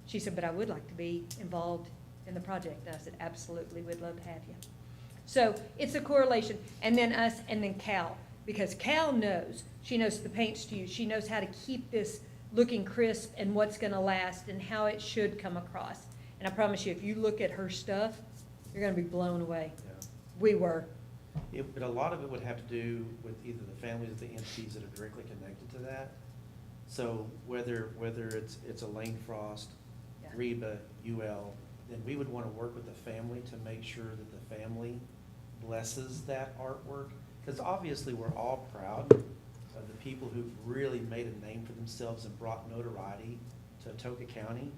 She said, but I would like to be involved in the project. And I said, absolutely, we'd love to have you. So it's a correlation. And then us, and then Cal, because Cal knows, she knows the paints to use, she knows how to keep this looking crisp and what's gonna last and how it should come across. And I promise you, if you look at her stuff, you're gonna be blown away. Yeah. We were. But a lot of it would have to do with either the families or the entities that are directly connected to that. So whether it's a Lane Frost, Yeah. Reba, UL, then we would want to work with the family to make sure that the family blesses that artwork. Because obviously, we're all proud of the people who've really made a name for themselves and brought notoriety to Atoka County.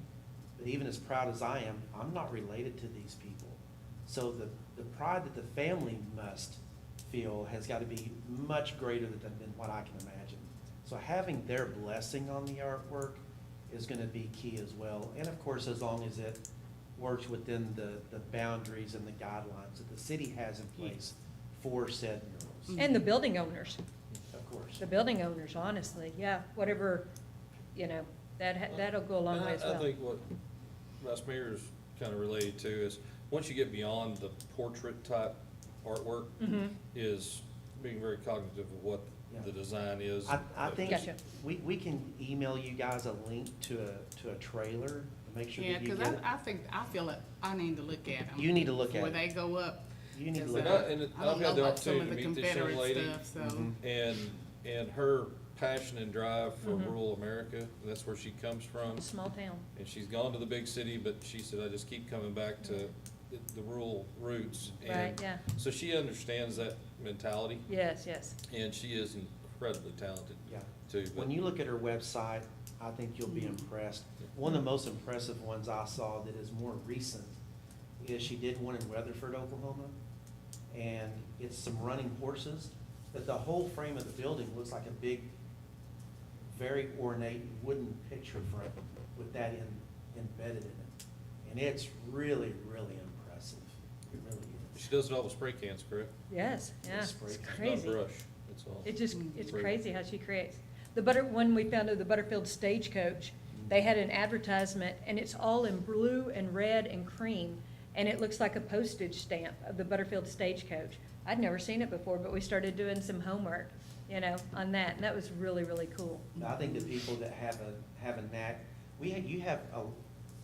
But even as proud as I am, I'm not related to these people. So the pride that the family must feel has got to be much greater than what I can imagine. So having their blessing on the artwork is going to be key as well. And of course, as long as it works within the boundaries and the guidelines that the city has in place for said murals. And the building owners, Of course. the building owners, honestly, yeah, whatever, that'll go a long way as well. I think what Vice Mayor is kind of related to is, once you get beyond the portrait type artwork, is being very cognitive of what the design is. I think Gotcha. we can email you guys a link to a trailer to make sure Yeah, that you cause get it. I feel it, I need to look at them. You need to look at Before it. they go up. You need to 'Cause, look And at it. and I don't I've know had the about some opportunity of to the meet this young Confederate lady, stuff, so. and her passion and drive for rural America, and that's where she comes from. Small town. And she's gone to the big city, but she said, I just keep coming back to the rural roots. Right, And yeah. so she understands that mentality, Yes, yes. and she is incredibly talented Yeah. too. But When you look at her website, I think you'll be impressed. One of the most impressive ones I saw that is more recent is she did one in Weatherford, Oklahoma. And it's some running horses, but the whole frame of the building looks like a big, very ornate wooden picture frame with that embedded in it. And it's really, really impressive. It really is. she does it all with spray cans, correct? Yes, yeah. spray It's can. Not crazy. brush, it's all. It just, it's Great. crazy how she creates. When we found of the Butterfield Stagecoach, they had an advertisement, and it's all in blue and red and cream, and it looks like a postage stamp of the Butterfield Stagecoach. I'd never seen it before, but we started doing some homework, on that, and that was really, really cool. I think the people that have a knack,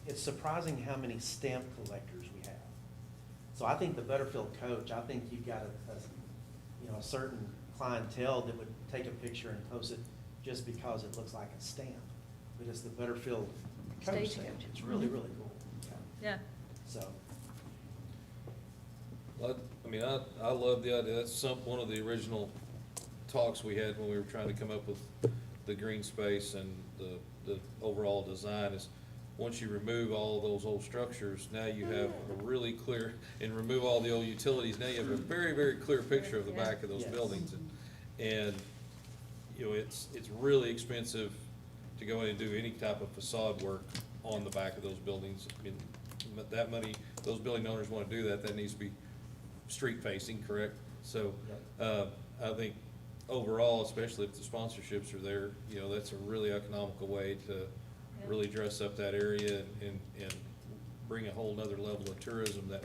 it's surprising how many stamp collectors we have. So I think the Butterfield Coach, I think you've got a certain clientele that would take a picture and post it just because it looks like a stamp. But it's the Butterfield Coach stamp. Stagecoach. It's really, really cool. Yeah. So, I love the idea. That's one of the original talks we had when we were trying to come up with the green space and the overall design is, once you remove all those old structures, now you have a really clear, and remove all the old utilities, now you have a very, very clear picture of the back of those Yes. buildings. And, it's really expensive to go in and do any type of facade work on the back of those buildings. I mean, but that money, those building owners wanna do that needs to be street facing, correct? So, I think overall, especially if the sponsorships are there, that's a really economical way to really dress up that area and bring a whole nother level of tourism that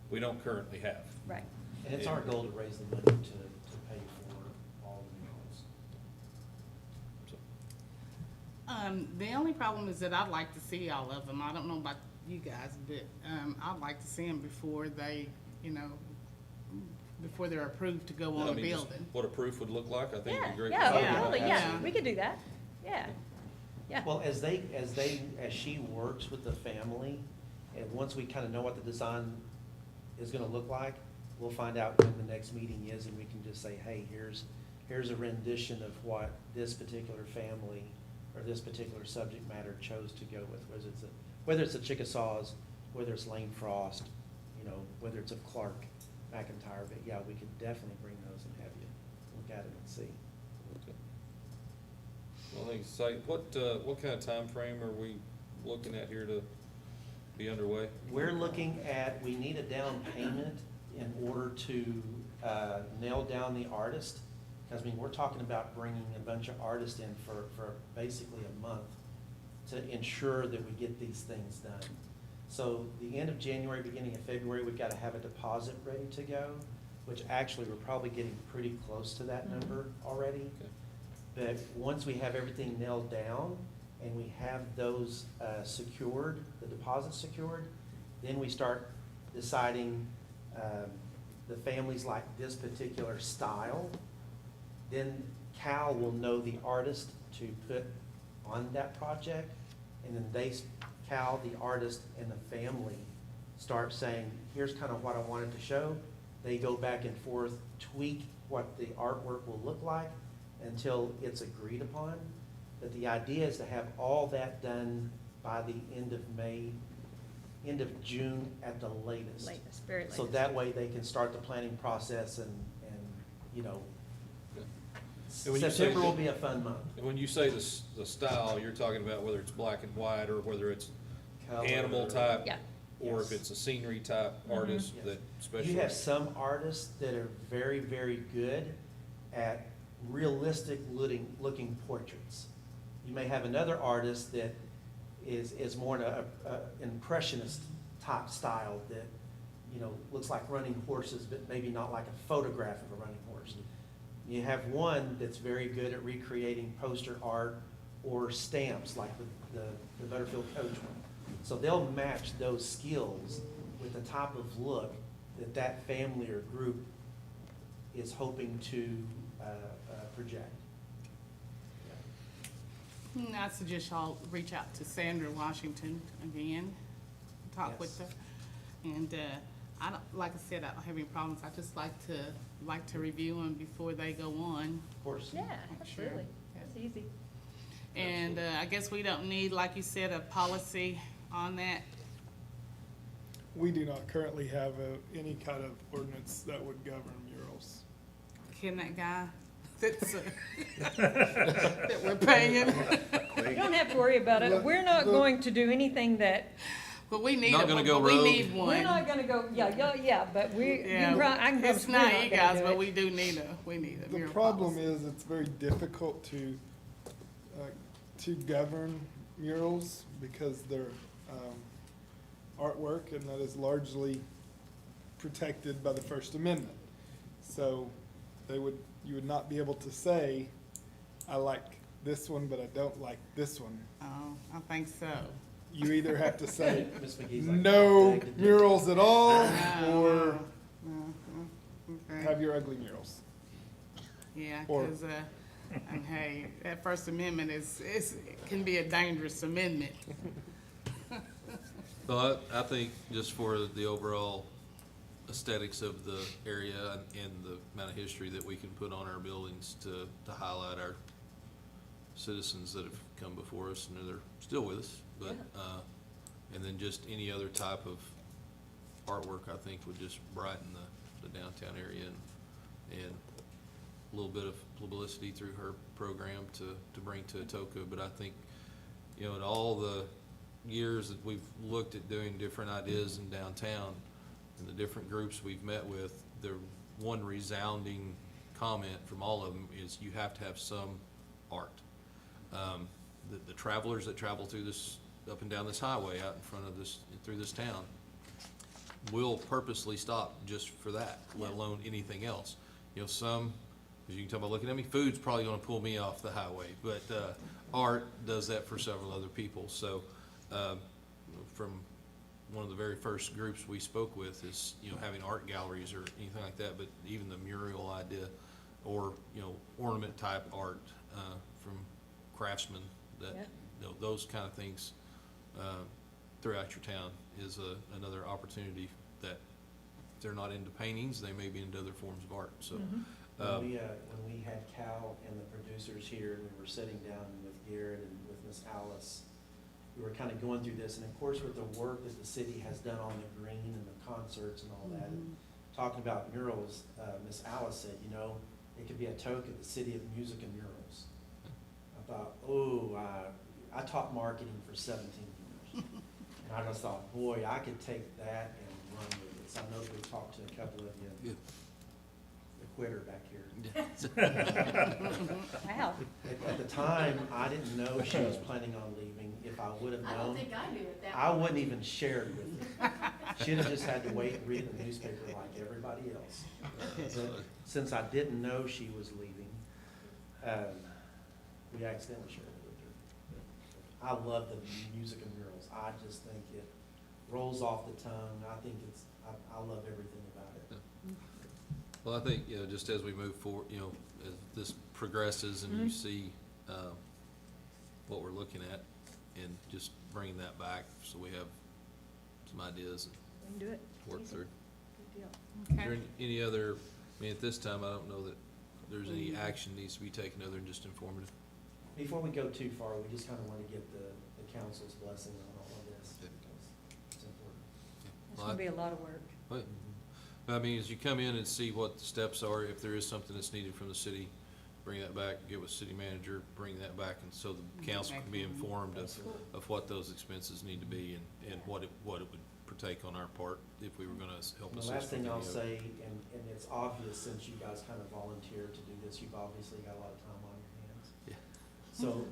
we don't currently have. Right. and it's our goal to raise the money to pay for all the murals. So, The only problem is that I'd like to see all of them. I don't know about you guys, but, I'd like to see them before they, before they're approved to go on I a mean, just building. what a proof would look like, I think would be great. Yeah, to yeah, talk totally, about. yeah, Yeah. we could do that, yeah, yeah. Well, as she works with the family, and once we kind of know what the design is gonna look like, we'll find out when the next meeting is, and we can just say, hey, here's a rendition of what this particular family or this particular subject matter chose to go with, whether it's the Chickasaws, whether it's Lane Frost, whether it's of Clark McIntyre, but yeah, we could definitely bring those and have you look at it and see. Okay. Well, I think it's like, what kind of time frame are we looking at here to be underway? We're looking at, we need a down payment in order to nail down the artist. Because, we're talking about bringing a bunch of artists in for basically a month to ensure that we get these things done. So the end of January, beginning of February, we've got to have a deposit ready to go, which actually we're probably getting pretty close to that number already. Okay. But once we have everything nailed down and we have those secured, the deposits secured, then we start deciding the families like this particular style. Then Cal will know the artist to put on that project, and then Cal, the artist, and the family start saying, here's kind of what I wanted to show. They go back and forth, tweak what the artwork will look like until it's agreed upon. But the idea is to have all that done by the end of May, end of June at the latest. Latest, very latest. So that way they can start the planning process and And when you say September will that- be a fun month. And when you say the style, you're talking about whether it's black and white or whether it's Color. animal type? Yeah. Or if Yes. it's a scenery type artist Yes. that You have specializes? some artists that are very, very good at realistic looking portraits. You may have another artist that is more in a impressionist type style that, you know, looks like running horses, but maybe not like a photograph of a running horse. You have one that's very good at recreating poster art or stamps, like the Butterfield Coach one. So they'll match those skills with the type of look that family or group is hoping to project. I suggest y'all reach out to Sandra Washington again, talk with her. Yes. And, I don't, like I said, I don't have any problems. I just like to review them before they go on. Of course. Yeah, Sure. absolutely. That's easy. And, I guess we don't need, like you said, a policy on that. We do not currently have any kind of ordinance that would govern murals. Can that guy that's, that we're paying? You don't have to worry about it. We're not going to do anything that, But we need Not a gonna one, go but we rogue. need one. we're not gonna go, yeah, but Yeah, I can promise it's we're not not you gonna guys, do but it. we do need a The mural problem policy. is it's very difficult to govern murals because they're artwork, and that is largely protected by the First Amendment. So you would not be able to say, I like this one, but I don't like this one. Oh, I think so. You either have to say, Ms. McGee's like, no "Dang, did you-" murals at all, No, or okay. have your ugly murals. Yeah, or- because, and hey, that First Amendment can be a dangerous amendment. Well, I think just for the overall aesthetics of the area and the amount of history that we can put on our buildings to highlight our citizens that have come before us and they're still with us, but, and then just any other type of artwork, I think, would just brighten the downtown area and a little bit of publicity through her program to bring to Atoka. But I think, you know, in all the years that we've looked at doing different ideas in downtown and the different groups we've met with, the one resounding comment from all of them is you have to have some art. The travelers that travel through this, up and down this highway out in front of this, through this town, will purposely stop just for that, let alone anything else. You know, some, as you can tell by looking at me, food's probably gonna pull me off the highway, but, art does that for several other people. So, from one of the very first groups we spoke with is, you know, having art galleries or anything like that, but even the mural idea or, you know, ornament type art, from craftsmen that, Yeah. you know, those kind of things, throughout your town is another opportunity that if they're not into paintings, they may be into other forms of art, so. When we had Cal and the producers here, and we were sitting down with Garrett and with Miss Alice, we were kind of going through this, and of course, with the work that the city has done on the green and the concerts and all that, and talking about murals, Miss Alice said, you know, it could be Atoka, the city of music and murals. I thought, I taught marketing for 17 years. And I just thought, boy, I could take that and run with it. So I know we talked to a couple of you, Yeah. the quitter back here. Wow. At the time, I didn't know she was planning on leaving. If I would have I don't known, think I knew at that I point. wouldn't even share it with her. She'd have just had to wait and read the newspaper like everybody else. But since I didn't know she was leaving, we accidentally shared it with her. I love the music and murals. I just think it rolls off the tongue. I think I love everything about it. Well, I think, you know, just as we move forward, you know, as this progresses and you see, what we're looking at and just bringing that back so we have some ideas We can do it. and work Easy. through. Good deal. Is Okay. there any other, I mean, at this time, I don't know that there's any action needs to be taken other than just informative. Before we go too far, we just kind of want to get the council's blessing on all of this, Yeah. because it's important. It's gonna be a lot of work. But, I mean, as you come in and see what the steps are, if there is something that's needed from the city, bring that back, get with city manager, bring that back, and so the council can be informed of what those expenses need to be and what it would partake on our part if we were gonna help The assist. last thing with I'll any of it. say, and it's obvious since you guys kind of volunteered to do this, you've obviously got a lot of time on your hands. Yeah. So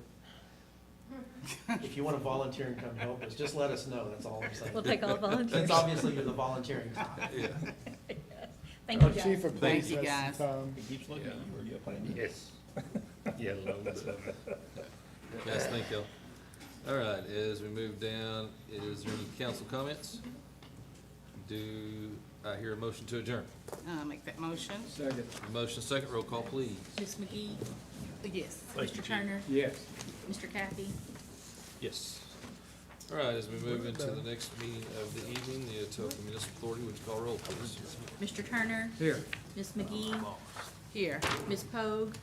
If you want to volunteer and come help us, just let us know, that's all I'm saying. We'll take all volunteers. Since obviously you're the volunteering type. Yeah. Thank you, Our chief guys. of Thank police you, has guys. some time. He keeps looking at you, are you playing? Yes. Yeah, a little bit. Yes, thank you. All right, as we move down, is there any council comments? Do I hear a motion to adjourn? Make that motion. A motion second, roll call, please. Ms. McGee, Yes. Thank you, Mr. Chief. Turner, Yes. Mr. Kathy, Yes. All right, as we move into the next meeting of the evening, the Atoka Municipal Authority, would you call roll, please? Mr. Turner, Here. Ms. McGee, Here. Ms. Pogue,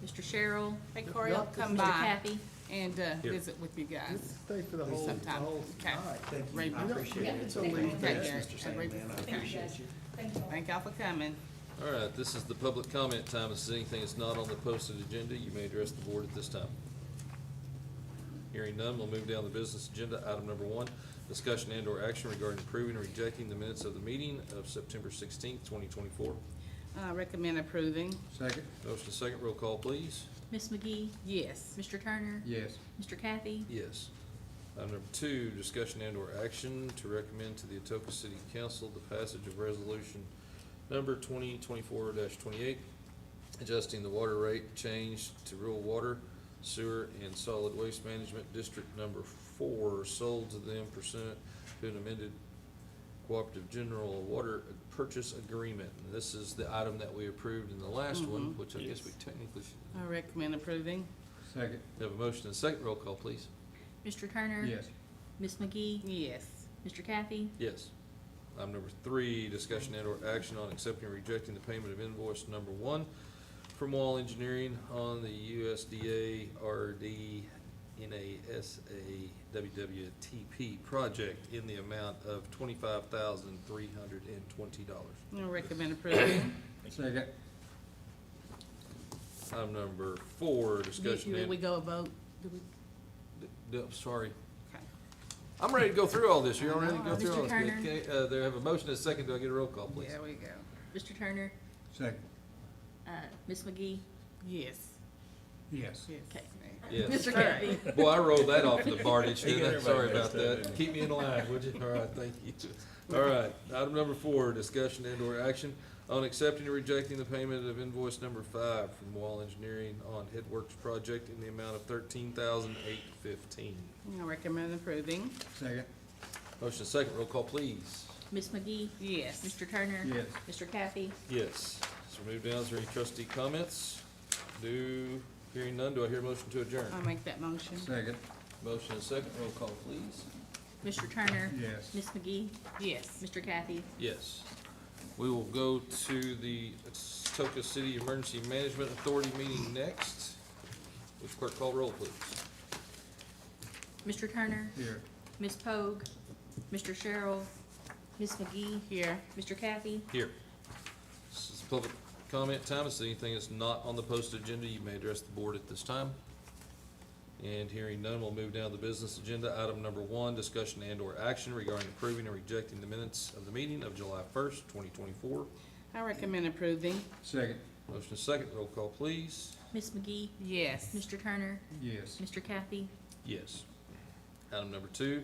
Mr. Sherrill, Hey, Corey, I'll come Mr. by Kathy. and Here. visit with you guys Stay for the whole, sometime. Okay. Thank you, Raymond. I appreciate it. It's only Okay, fair. Garrett. Mr. Sandman, I Okay. appreciate you. Thank y'all for coming. All right, this is the public comment time. If there's anything that's not on the posted agenda, you may address the board at this time. Hearing none, we'll move down the business agenda. Item number one, discussion and/or action regarding approving or rejecting the minutes of the meeting of September 16th, 2024. Recommend approving. Second? Motion second, roll call, please. Ms. McGee, Yes. Mr. Turner, Yes. Mr. Kathy, Yes. Item number two, discussion and/or action to recommend to the Atoka City Council the passage of resolution number 2024-28, adjusting the water rate change to rural water, sewer, and solid waste management district number 4, sold to them pursuant to an amended cooperative general water purchase agreement. And this is the item that we approved in the last one, which I guess we technically should. I recommend approving. Second? Have a motion and a second, roll call, please. Mr. Turner, Yes. Ms. McGee, Yes. Mr. Kathy, Yes. Item number three, discussion and/or action on accepting or rejecting the payment of invoice number 1 from Wall Engineering on the USDA RD NASA WWTP project in the amount of $25,320. I recommend approving. Second? Item number four, discussion Did and. we go a vote? Did we? Sorry. Okay. I'm ready to go through all this. You're ready to go through all Mr. this. Turner. Okay, there have a motion and a second. Do I get a roll call, please? There we go. Mr. Turner, Second? Ms. McGee, Yes. Yes. Yes. Okay. Yes. Mr. Kathy. Boy, I rolled that off the bar, didn't you? He got Sorry everybody about messed up, that. didn't he? Keep me in line, would you? All right, thank you. All right, item number four, discussion and/or action on accepting or rejecting the payment of invoice number 5 from Wall Engineering on Headworks project in the amount of $13,815. I recommend approving. Second? Motion second, roll call, please. Ms. McGee, Yes. Mr. Turner. Yes. Mr. Kathy, Yes. So move down, is there any trustee comments? Hearing none, do I hear a motion to adjourn? I'll make that motion. Second? Motion and second, roll call, please. Mr. Turner. Yes. Ms. McGee, Yes. Mr. Kathy, Yes. We will go to the Atoka City Emergency Management Authority meeting next. Would the clerk call roll, please? Mr. Turner, Here. Ms. Pogue, Mr. Sherrill, Ms. McGee, Here. Mr. Kathy, Here. This is public comment time. Is there anything that's not on the posted agenda, you may address the board at this time. And hearing none, we'll move down to the business agenda. Item number 1, discussion and/or action regarding approving or rejecting the minutes of the meeting of July 1st, 2024. I recommend approving. Second? Motion is second, roll call, please. Ms. McGee, Yes. Mr. Turner, Yes. Mr. Kathy, Yes. Item number 2,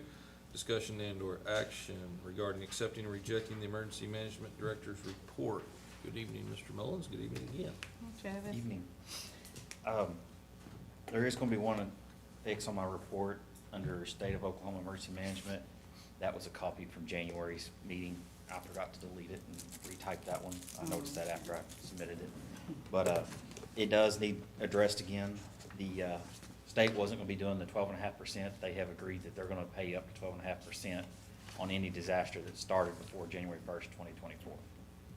discussion and/or action regarding accepting or rejecting the Emergency Management Director's report. Good evening, Mr. Mullins. Good evening again. Travis? Evening. There is gonna be one fix on my report under State of Oklahoma Emergency Management. That was a copy from January's meeting. I forgot to delete it and retype that one. I noticed that after I submitted it. But, it does need addressed again. The, state wasn't gonna be doing the 12.5%. They have agreed that they're gonna pay up to 12.5% on any disaster that started before January 1st, 2024.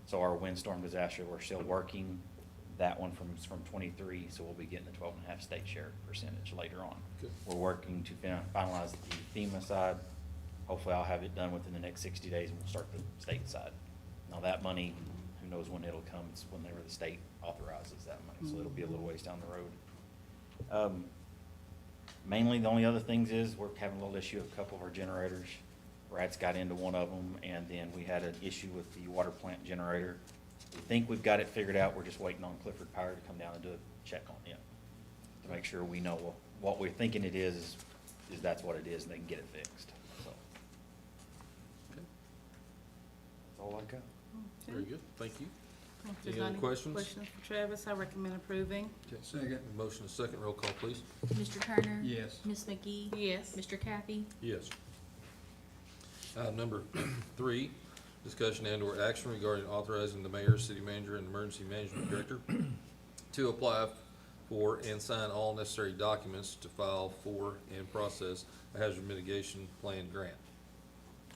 So our windstorm disaster, we're still working that one from 23, so we'll be getting the 12.5 state share percentage later on. Good. We're working to finalize the FEMA side. Hopefully I'll have it done within the next 60 days and we'll start the state side. Now that money, who knows when it'll come, it's whenever the state authorizes that money, so it'll be a little ways down the road. Mainly, the only other things is we're having a little issue with a couple of our generators. Rats got into one of them, and then we had an issue with the water plant generator. We think we've got it figured out, we're just waiting on Clifford Power to come down and do a check on it, to make sure we know what we're thinking it is that's what it is, and they can get it fixed, so. Okay. That's all I got. Very good, thank you. If there's Any other not questions? Questions for Travis, I recommend approving. Second. Motion and second, roll call, please. Mr. Turner? Yes. Ms. McGee? Yes. Mr. Kathy? Yes. Number 3, discussion and/or action regarding authorizing the mayor, city manager, and emergency management director to apply for and sign all necessary documents to file for and process a hazard mitigation plan grant.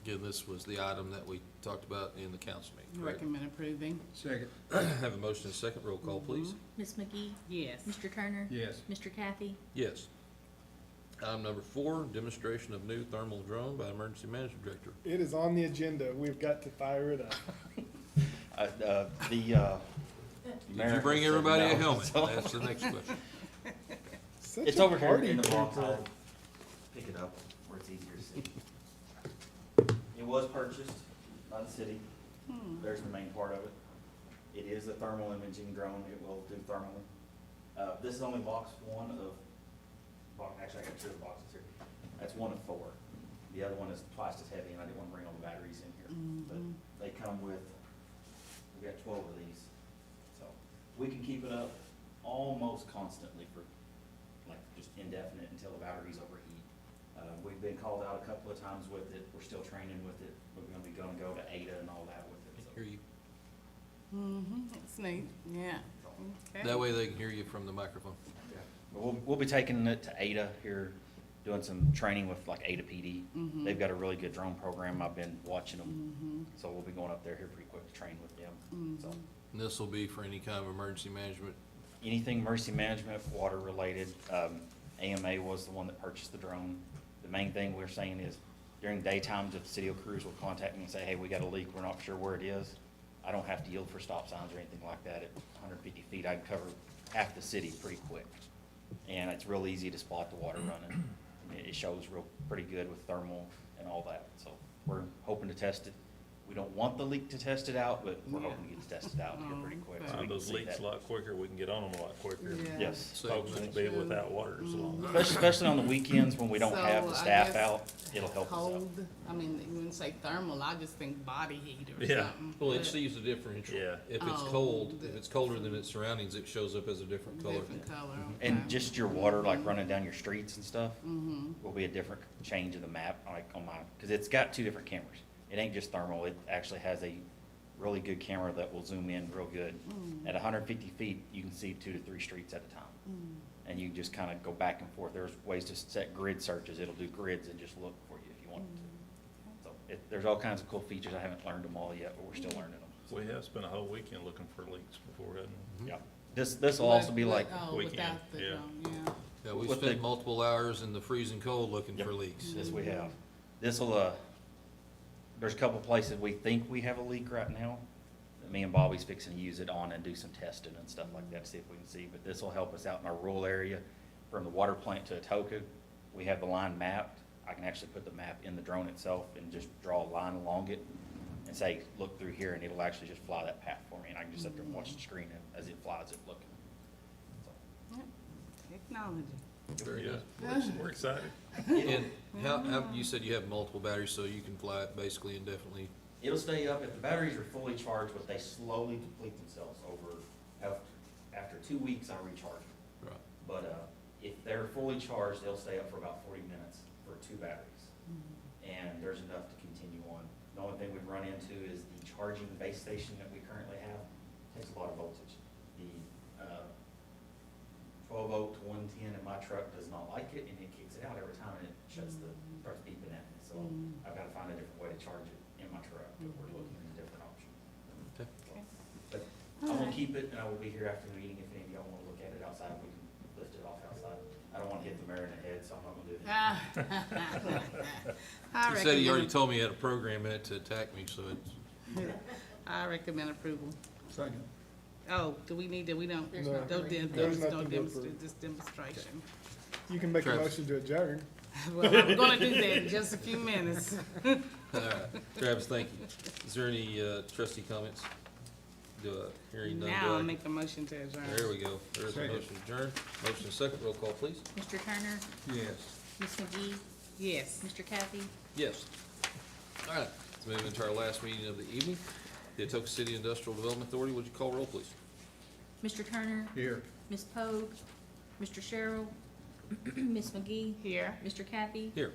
Again, this was the item that we talked about in the council meeting, correct? Recommend approving. Second. Have a motion and second, roll call, please. Ms. McGee? Yes. Mr. Turner? Yes. Mr. Kathy? Yes. Item number 4, demonstration of new thermal drone by emergency management director. It is on the agenda. We've got to fire it up. Did you bring everybody a helmet? That's the next question. Such It's a over here party in the wrong pooper. side. Pick it up where it's easier to see. It was purchased by the city. There's the main part of it. It is a thermal imaging drone. It will do thermally. This is only box 1 of, actually I got 2 of the boxes here. That's 1 of 4. The other one is twice as heavy, and I didn't want to bring all the batteries in here. But they come with, we got 12 of these. So we can keep it up almost constantly for like just indefinite until the batteries overheat. We've been called out a couple of times with it. We're still training with it. We're gonna go to Ada and all that with it. So. Hear you. It's neat, yeah. Okay. That way they can hear you from the microphone. Yeah. But we'll be taking it to Ada here, doing some training with like Ada PD. They've got a really good drone program. I've been watching them. So we'll be going up there here pretty quick to train with them. So And this will be for any kind of emergency management. anything emergency management, water related, AMA was the one that purchased the drone. The main thing we're saying is during daytimes, if the city crews will contact me and say, hey, we got a leak, we're not sure where it is, I don't have to yield for stop signs or anything like that. At 150 feet, I can cover half the city pretty quick. And it's real easy to spot the water running. I mean, it shows pretty good with thermal and all that. So we're hoping to test it. We don't want the leak to test it out, but we're hoping to get it tested out here pretty quick. so we Find can those see leaks that. a lot quicker, we can get on them a lot quicker. Yeah. Yes. Folks won't be without water as long. Especially on the weekends when we don't have the So, I staff guess out, it'll help us out. Cold, I mean, you wouldn't say thermal, I just think body heat or Yeah. something. Well, it but sees the differential. Yeah. If it's Oh, cold, if the- it's colder than its surroundings, it shows up as a different color. Different color, okay. And just your water, like running down your streets and stuff, will be a different change of the map, like on mine, because it's got 2 different cameras. It ain't just thermal, it actually has a really good camera that will zoom in real good. At 150 feet, you can see 2 to 3 streets at a time. And you can just kind of go back and forth. There's ways to set grid searches. It'll do grids and just look for you if you want it to. So there's all kinds of cool features. I haven't learned them all yet, but we're still learning them. We have spent a whole weekend looking for leaks before, hadn't we? Yeah. This will also be like, Oh, weekend, without the, yeah. yeah. Yeah, we What spent the- multiple hours in the freezing cold looking Yep. for leaks. this we have. This'll, there's a couple places we think we have a leak right now. That me and Bobby's fixing to use it on and do some testing and stuff like that to see if we can see. But this will help us out in our rural area from the water plant to Atoka. We have the line mapped. I can actually put the map in the drone itself and just draw a line along it and say, look through here, and it'll actually just fly that path for me. And I can just sit there and watch the screen as it flies it looking. So, Yep. Technology. Very good. We're excited. And how, you said you have multiple batteries, so you can fly it basically indefinitely. it'll stay up if the batteries are fully charged, but they slowly deplete themselves over, after 2 weeks, I recharge them. Right. But if they're fully charged, they'll stay up for about 40 minutes for 2 batteries. And there's enough to continue on. The only thing we've run into is the charging base station that we currently have takes a lot of voltage. The 12 volt to 110 in my truck does not like it, and it kicks it out every time, and it starts beeping at me. So I've got to find a different way to charge it in my truck, but we're looking at a different option. Okay. But I will keep it, and I will be here after the meeting if any of y'all want to look at it outside, we can lift it off outside. I don't want to hit the mayor in the head, so I'm not going to do that. I He said he already recommend, told me he had a program in it to attack me, so it's, I recommend approval. Second. Oh, do we need to, we don't, There's No. no no, agreement. There's no nothing to demonstration, approve. just demonstration. You can make a Travis. motion to adjourn. Well, I'm gonna do that in just a few minutes. all right. Travis, thank you. Is there any trustee comments? Do a hearing none. Now do I- I'll make the motion to adjourn. There we go. There is a Second. motion to adjourn. Motion and second. Roll call, please. Mr. Turner, Yes. Ms. McGee, Yes. Mr. Kathy, Yes. All right, let's move into our last meeting of the evening. The Atoka City Industrial Development Authority, would you call roll, please? Mr. Turner, Here. Ms. Pogue, Mr. Sherrill, Ms. McGee, Here. Mr. Kathy. Here.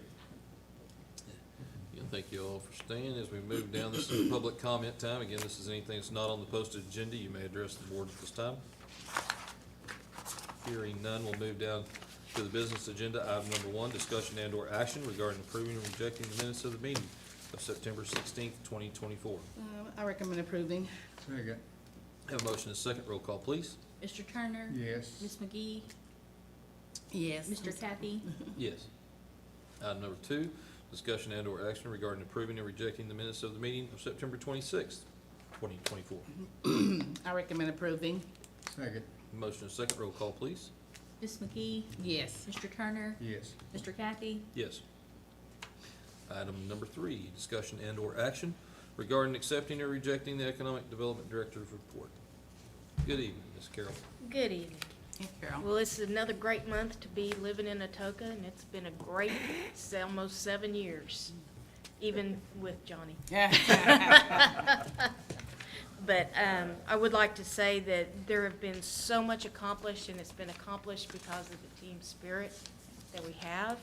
Again, thank you all for staying. As we move down, this is public comment time. Again, this is anything that's not on the posted agenda. You may address the board at this time. Hearing none, we'll move down to the business agenda. Item number 1, discussion and/or action regarding approving or rejecting the minutes of the meeting of September 16th, 2024. I recommend approving. Second. Have a motion and a second. Roll call, please. Mr. Turner, Yes. Ms. McGee, Yes. Mr. Kathy, Yes. Item number 2, discussion and/or action regarding approving and rejecting the minutes of the meeting of September 26th, 2024. I recommend approving. Second. Motion and second. Roll call, please. Ms. McGee, Yes. Mr. Turner, Yes. Mr. Kathy, Yes. Item number 3, discussion and/or action regarding accepting or rejecting the Economic Development Director's report. Good evening, Ms. Carroll. Good evening. Hey, Carol. Well, this is another great month to be living in Atoka, and it's been a great, it's almost 7 years, even with Johnny. But I would like to say that there have been so much accomplished, and it's been accomplished because of the team spirit that we have.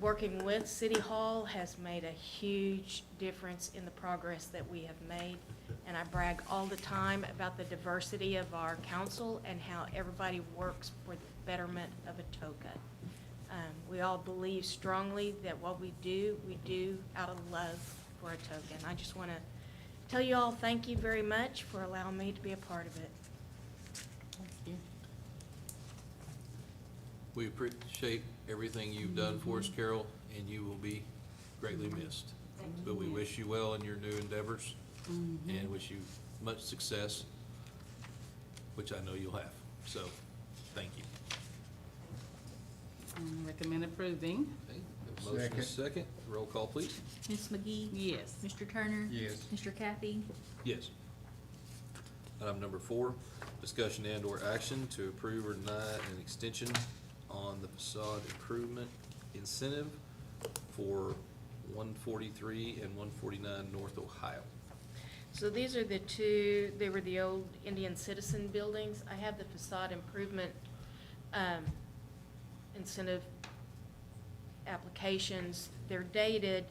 Working with City Hall has made a huge difference in the progress that we have made. And I brag all the time about the diversity of our council and how everybody works for the betterment of Atoka. We all believe strongly that what we do out of love for Atoka. And I just want to tell you all thank you very much for allowing me to be a part of it. Thank you. We appreciate everything you've done for us, Carol, and you will be greatly missed. But we wish you well in your new endeavors and wish you much success, which I know you'll have. So, thank you. Recommend approving. Okay, have a motion and a second. Roll call, please. Ms. McGee, Yes. Mr. Turner, Yes. Mr. Kathy, Yes. Item number 4, discussion and/or action to approve or deny an extension on the facade improvement incentive for 143 and 149 North Ohio. So these are the two, they were the old Indian Citizen buildings. I have the facade improvement incentive applications. They're dated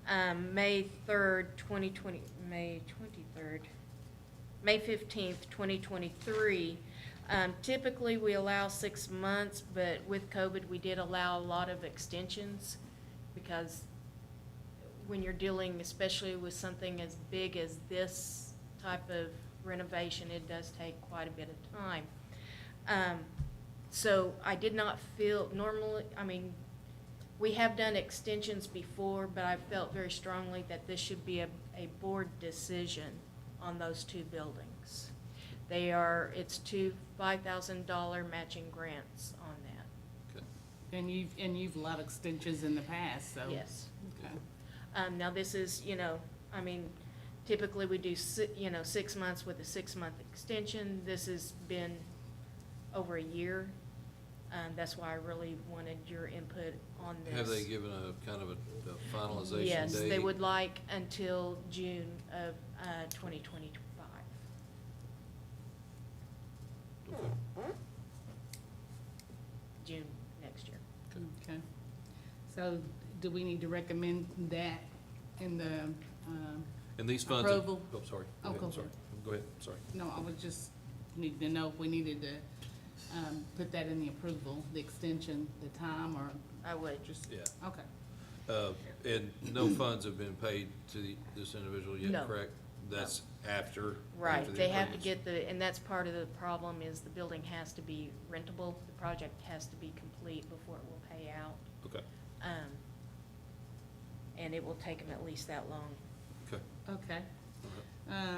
May 3rd, 2020, May 23rd, May 15th, 2023. Typically, we allow 6 months, but with COVID, we did allow a lot of extensions because when you're dealing, especially with something as big as this type of renovation, it does take quite a bit of time. So I did not feel, normally, I mean, we have done extensions before, but I felt very strongly that this should be a board decision on those two buildings. It's two $5,000 matching grants on that. Okay. And you've allowed extensions in the past, so. Yes. Okay. Now this is, I mean, typically we do 6 months with a 6-month extension. This has been over a year. That's why I really wanted your input on this. Have they given a kind of a finalization date? Yes, they would like until June of 2025. Okay. June next year. Okay. So do we need to recommend that in the, And these funds. Approval. Oh, sorry. Oh, Go ahead, go I'm sorry. Go ahead, sorry. no, I would just need to know if we needed to put that in the approval, the extension, the time, or I would. just? Yeah. Okay. And no funds have been paid to this individual yet, No. correct? That's after. Right, after the they have to improvements. get and that's part of the problem is the building has to be rentable. The project has to be complete before it will pay out. Okay, And it will take them at least that long. okay. Okay.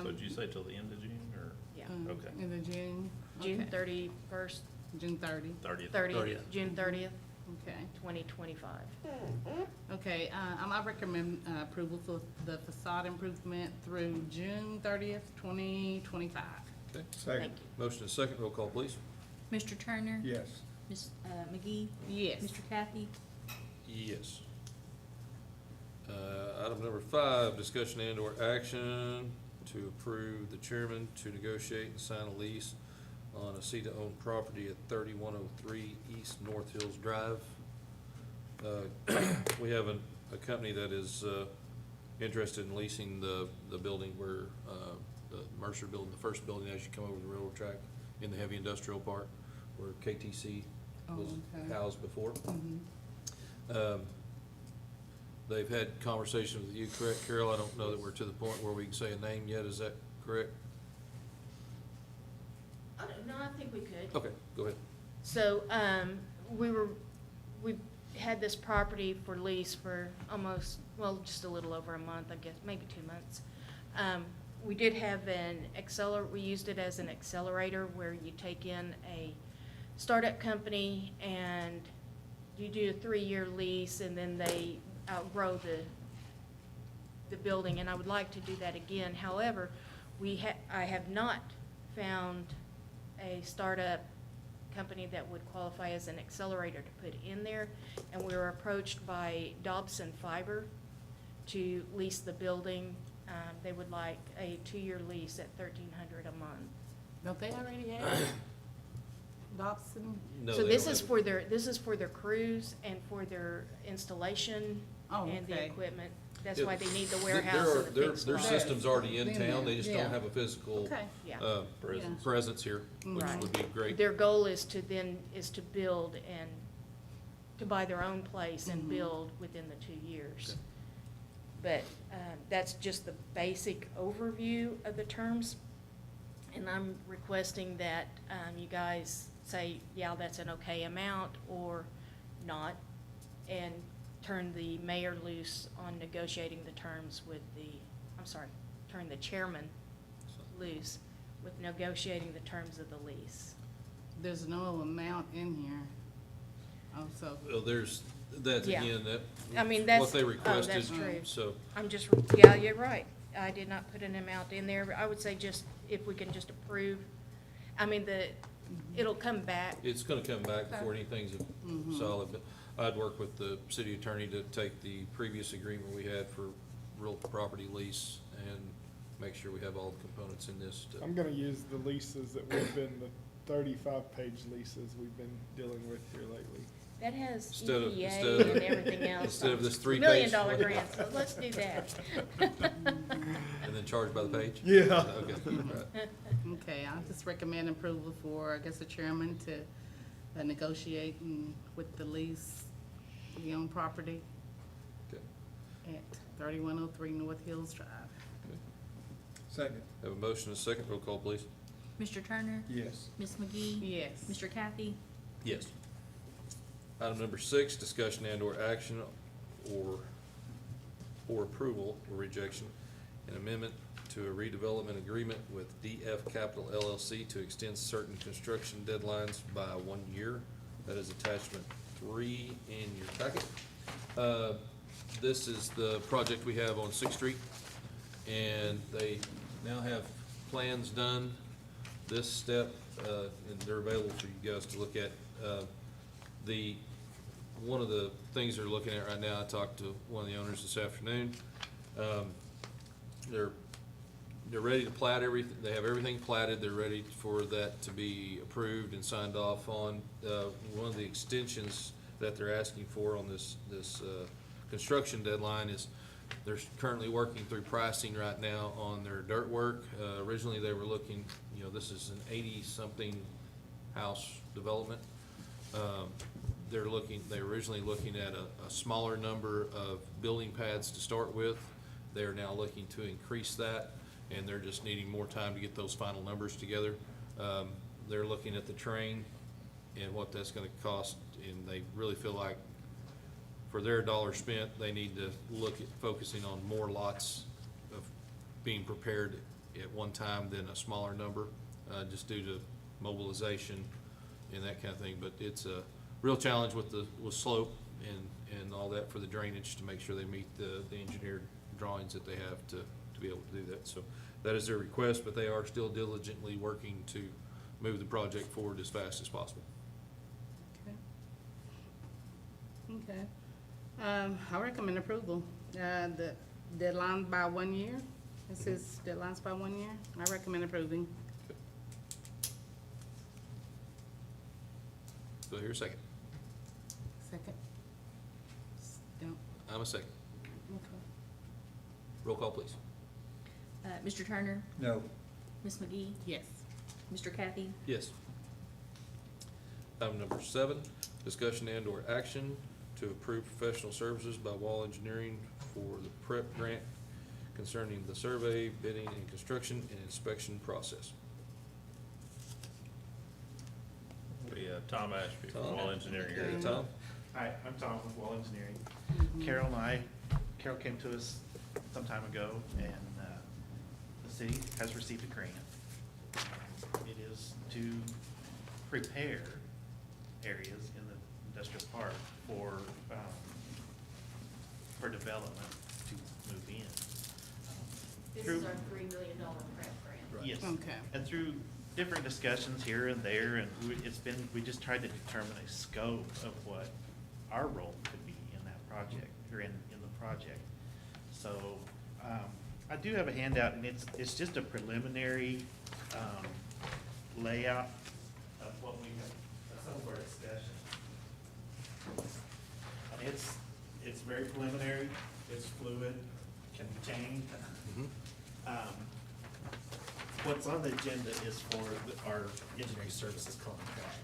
So did you say till the end of June or Yeah. Okay. In the June? June Okay. 31st, June 30. 30th? 30th, June 30th. Okay. 2025. Okay, I recommend approval for the facade improvement through June 30th, 2025. Okay. Second. Thank you. Motion and second, roll call, please. Mr. Turner? Yes. Ms. McGee? Yes. Mr. Kathy? Yes. Item number 5, discussion and/or action to approve the chairman to negotiate and sign a lease on a CETA-owned property at 3103 East North Hills Drive. We have a company that is interested in leasing the building where, the Mercer building, the first building as you come over the railroad track in the heavy industrial park where KTC was okay. housed before. Mhm. They've had conversations with you, correct, Carol? I don't know that we're to the point where we can say a name yet, is that correct? No, I think we could. Okay, go ahead. So, we had this property for lease for almost, well, just a little over a month, I guess, maybe 2 months. We did have we used it as an accelerator where you take in a startup company and you do a 3-year lease and then they outgrow the building, and I would like to do that again. However, I have not found a startup company that would qualify as an accelerator to put in there, and we were approached by Dobson Fiber to lease the building. They would like a 2-year lease at $1,300 a month. Don't they already have Dobson? No, So they this don't is have for their crews and for their installation Oh, and the okay. equipment. That's Yeah. why they need the There warehouse are- and the their- fixed Their lot. system's already in Been town, they there, just yeah. don't have a physical, Okay. Yeah. Presence. presence here, which Right. would be great. Their goal is to build and to buy their own place and Mhm. build within the 2 years. Okay. But that's just the basic overview of the terms. And I'm requesting that you guys say, yeah, that's an okay amount or not, and turn the mayor loose on negotiating the terms with turn the chairman loose with negotiating the terms of the lease. There's no amount in here. Also, Well, that's Yeah. again, that, I mean, that's, what they oh, requested, that's true. so, Yeah, you're right. I did not put an amount in there. I would say just, if we can just approve, I mean, it'll come back. it's gonna come back before anything's Mhm. solid, but I'd work with the city attorney to take the previous agreement we had for real property lease and make sure we have all the components in this to. I'm gonna use the leases that we've been, the 35-page leases we've been dealing with here lately. That has Instead of- EPA instead of- and everything else. instead of this 3-page $1 million one. grant, so let's do that. And then charge by the page? Yeah. Okay, right. okay, I just recommend approval for, I guess, the chairman to negotiate with the lease, the owned property Okay. at 3103 North Hills Drive. Okay. Second. Have a motion and a second, roll call, please. Mr. Turner? Yes. Ms. McGee? Yes. Mr. Kathy? Yes. Item number 6, discussion and/or action or approval or rejection, an amendment to a redevelopment agreement with DF Capital LLC to extend certain construction deadlines by 1 year. That is attachment 3 in your packet. This is the project we have on 6th Street, and they now have plans done. This step, and they're available for you guys to look at. One of the things they're looking at right now, I talked to one of the owners this afternoon. They're ready to plat everything, they have everything platted, they're ready for that to be approved and signed off on. One of the extensions that they're asking for on this construction deadline is they're currently working through pricing right now on their dirt work. Originally, they were looking, this is an 80-something house development. They're originally looking at a smaller number of building pads to start with. They're now looking to increase that, and they're just needing more time to get those final numbers together. They're looking at the train and what that's gonna cost, and they really feel like for their dollar spent, they need to look at focusing on more lots of being prepared at one time than a smaller number, just due to mobilization and that kind of thing. But it's real challenge with with slope and all that for the drainage to make sure they meet the engineered drawings that they have to be able to do that. So that is their request, but they are still diligently working to move the project forward as fast as possible. Okay. I recommend approval. The deadline by 1 year. It says deadlines by 1 year. I recommend approving. Do I hear a second? Second. Don't. I'm a second. Okay. Roll call, please. Mr. Turner, No. Ms. McGee, Yes. Mr. Kathy, Yes. Item number 7, discussion and/or action to approve professional services by Wall Engineering for the PREP grant concerning the survey, bidding, and construction and inspection process. We have Tom Ashby from Tom? Wall Engineering here. Okay, Tom? Hi, I'm Tom with Wall Engineering. Carol came to us some time ago, and the city has received a grant. It is to prepare areas in the industrial park for development to move in. This Through- is our $3 million prep grant. Yes. Okay. And through different discussions here and there, and we just tried to determine a scope of what our role could be in that project, or in the project. So, I do have a handout, and it's just a preliminary, layout of what we have, of some of our discussion. It's very preliminary, it's fluid, can change. What's on the agenda is for our engineering services contract,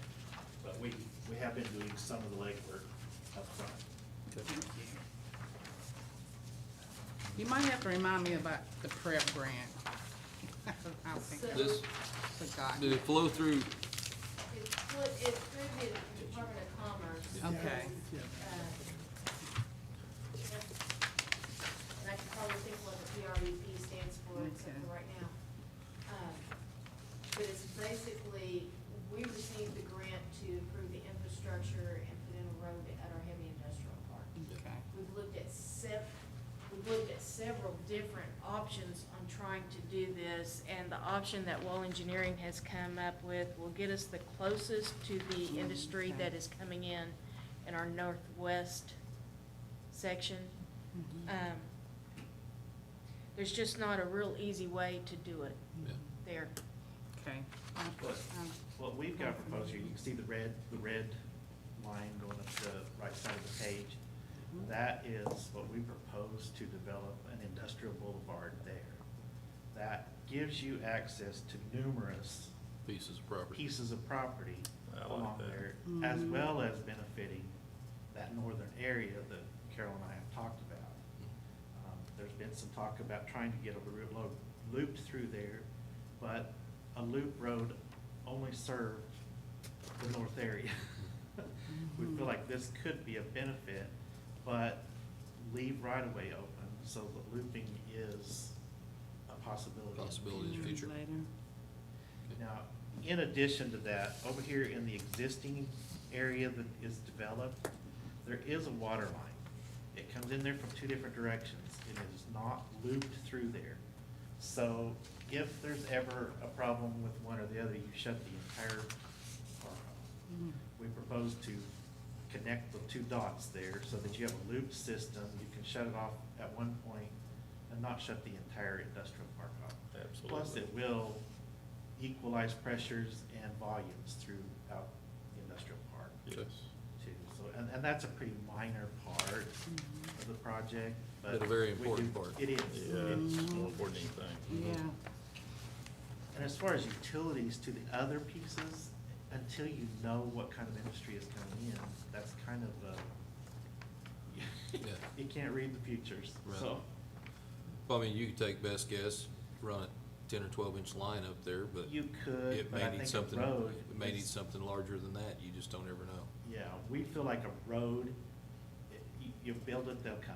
but we have been doing some of the legwork up front. You might have to remind me about the prep grant. I think I This, forgot. did it flow through? It's through the Department of Commerce. Okay. And I can probably think what the PRVP stands for, except Okay. for right now. But it's basically, we received the grant to improve the infrastructure and put in a road at our heavy industrial park. Okay. We've looked at several different options on trying to do this, and the option that Wall Engineering has come up with will get us the closest to the industry that is coming in our northwest section. There's just not a real easy way to do it Yeah. there. Okay. What we've got proposed here, you can see the red line going up the right side of the page. That is what we propose to develop an industrial boulevard there. That gives you access to numerous Pieces of property. pieces of property I like along that. there, as well as benefiting that northern area that Carol and I have talked about. There's been some talk about trying to get a road looped through there, but a loop road only served the north area. We feel like this could be a benefit, but leave right-of-way open so that looping is a possibility. Possibility in the future. Later. Now, in addition to that, over here in the existing area that is developed, there is a water line. It comes in there from two different directions. It is not looped through there. So if there's ever a problem with one or the other, you shut the entire park off. We propose to connect the two dots there so that you have a looped system. You can shut it off at one point and not shut the entire industrial park off. Absolutely. Plus, it will equalize pressures and volumes throughout the industrial park Yes. too. So, and that's a pretty minor part of the project, but. But a very we important do- part. It is. Yeah, it's more important than anything. Yeah. And as far as utilities to the other pieces, until you know what kind of industry is coming in, that's kind of, Yeah. you can't read the futures, Right. so. Well, I mean, you could take best guess, run a 10 or 12-inch line up there, but You could, it but may I need think a something, road it may need is- something larger than that. You just don't ever know. Yeah, we feel like a road, you build it, they'll come.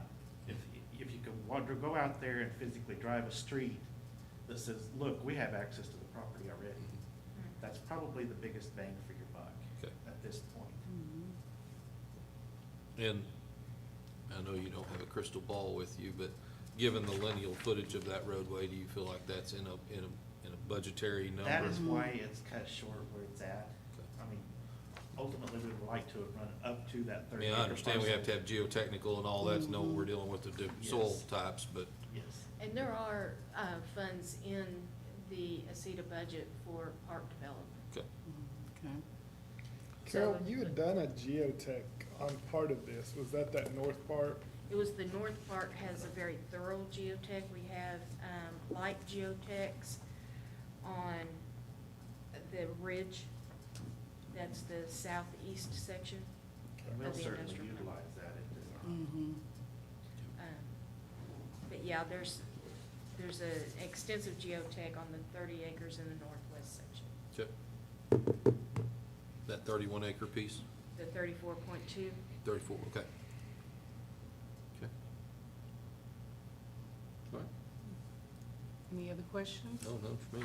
If you can go out there and physically drive a street that says, look, we have access to the property already, that's probably the biggest bang for your buck Okay. at this point. And I know you don't have a crystal ball with you, but given the lineal footage of that roadway, do you feel like that's in a budgetary number? That is why it's cut short where it's at. I mean, ultimately, we would like to have run it up to that I 30 mean, I understand we have to parcel. have geotechnical and all that to know what we're dealing with the soil Yes. types, but, Yes. And there are, funds in the ACETA budget for park development. okay. Okay. Carol, So- you had done a geotech on part of this. Was that north part? It was the north part has a very thorough geotech. We have, light geotechs on the ridge. That's the southeast section. And we'll Of the certainly industrial park. utilize that at design. Mm-hmm. But yeah, there's a extensive geotech on the 30 acres in the northwest section. Okay. That 31 acre piece, The 34.2. 34, okay. Okay. All right, Any other questions? no, none for me.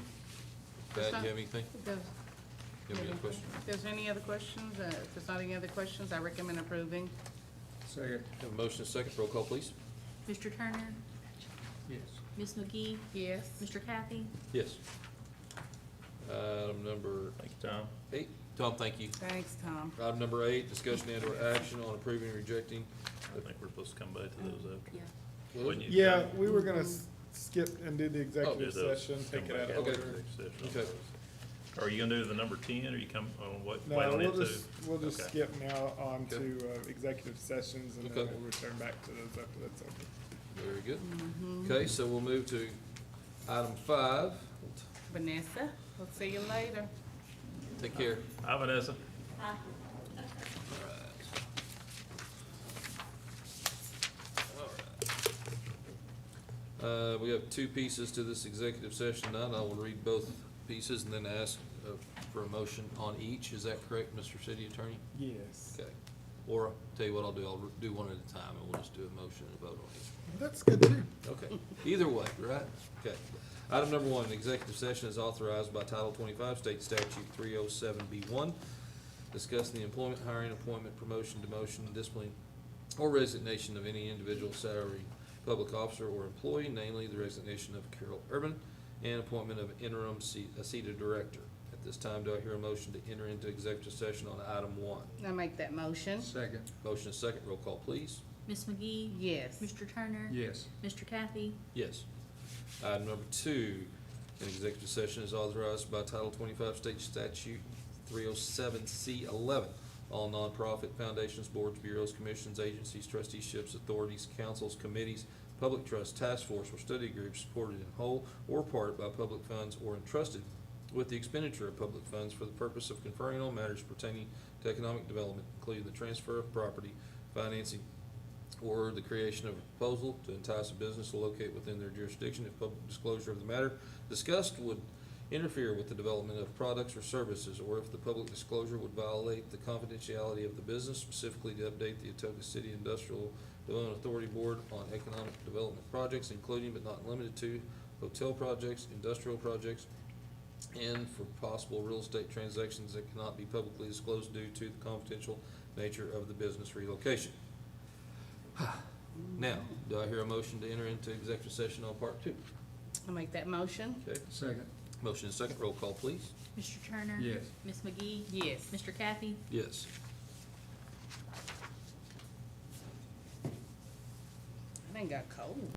Pat, you have anything? If there's- You have any other questions? If there's any other questions, if there's not any other questions, I recommend approving. Second. Have a motion and a second, roll call, please. Mr. Turner? Yes. Ms. McGee? Yes. Mr. Kathy? Yes. Item number Thank you, Tom. 8, Tom, thank you. Thanks, Tom. Item number 8, discussion and/or action on approving and rejecting. I think we're supposed to come back to those after. Yeah. Wouldn't you? Yeah, we were gonna skip and do the executive Do those. session, take Come it out back of Okay. order. executive session on Okay. those. Are you gonna do the number 10, or you come, on what, No, wait on it we'll just Okay. skip now on Okay. to executive sessions, and then Okay. we'll return back to those after that's over. Very good. Okay, so we'll move to item 5. Vanessa, we'll see you later. Take care. Hi, Vanessa. We have 2 pieces to this executive session tonight. I will read both pieces and then ask for a motion on each. Is that correct, Mr. City Attorney? Yes. Okay. Or, tell you what I'll do, I'll do one at a time, and we'll just do a motion and vote on each. That's good too. Okay, either way, right? Okay. Item number 1, executive session is authorized by Title 25, State Statute 307B1, discussing the employment, hiring, appointment, promotion, demotion, discipline, or resignation of any individual salary public officer or employee, namely the resignation of Carol Urban and appointment of interim ACETA director. At this time, do I hear a motion to enter into executive session on item 1? I make that motion. Second. Motion is second, roll call, please. Ms. McGee? Yes. Mr. Turner? Yes. Mr. Kathy? Yes. Item number 2, an executive session is authorized by Title 25 State Statute 307C11. All nonprofit foundations, boards, bureaus, commissions, agencies, trusteeships, authorities, councils, committees, public trust, task force, or study groups supported in whole or part by public funds or entrusted with the expenditure of public funds for the purpose of conferring on matters pertaining to economic development, including the transfer of property, financing, or the creation of a proposal to entice a business to locate within their jurisdiction if public disclosure of the matter discussed would interfere with the development of products or services, or if the public disclosure would violate the confidentiality of the business, specifically to update the Atoka City Industrial Development Authority Board on economic development projects, including but not limited to hotel projects, industrial projects, and for possible real estate transactions that cannot be publicly disclosed due to the confidential nature of the business relocation. Now, do I hear a motion to enter into executive session on part 2? I make that motion. Okay, Second. motion is second, roll call, please. Mr. Turner? Yes. Ms. McGee? Yes. Mr. Kathy? Yes. I done got cold.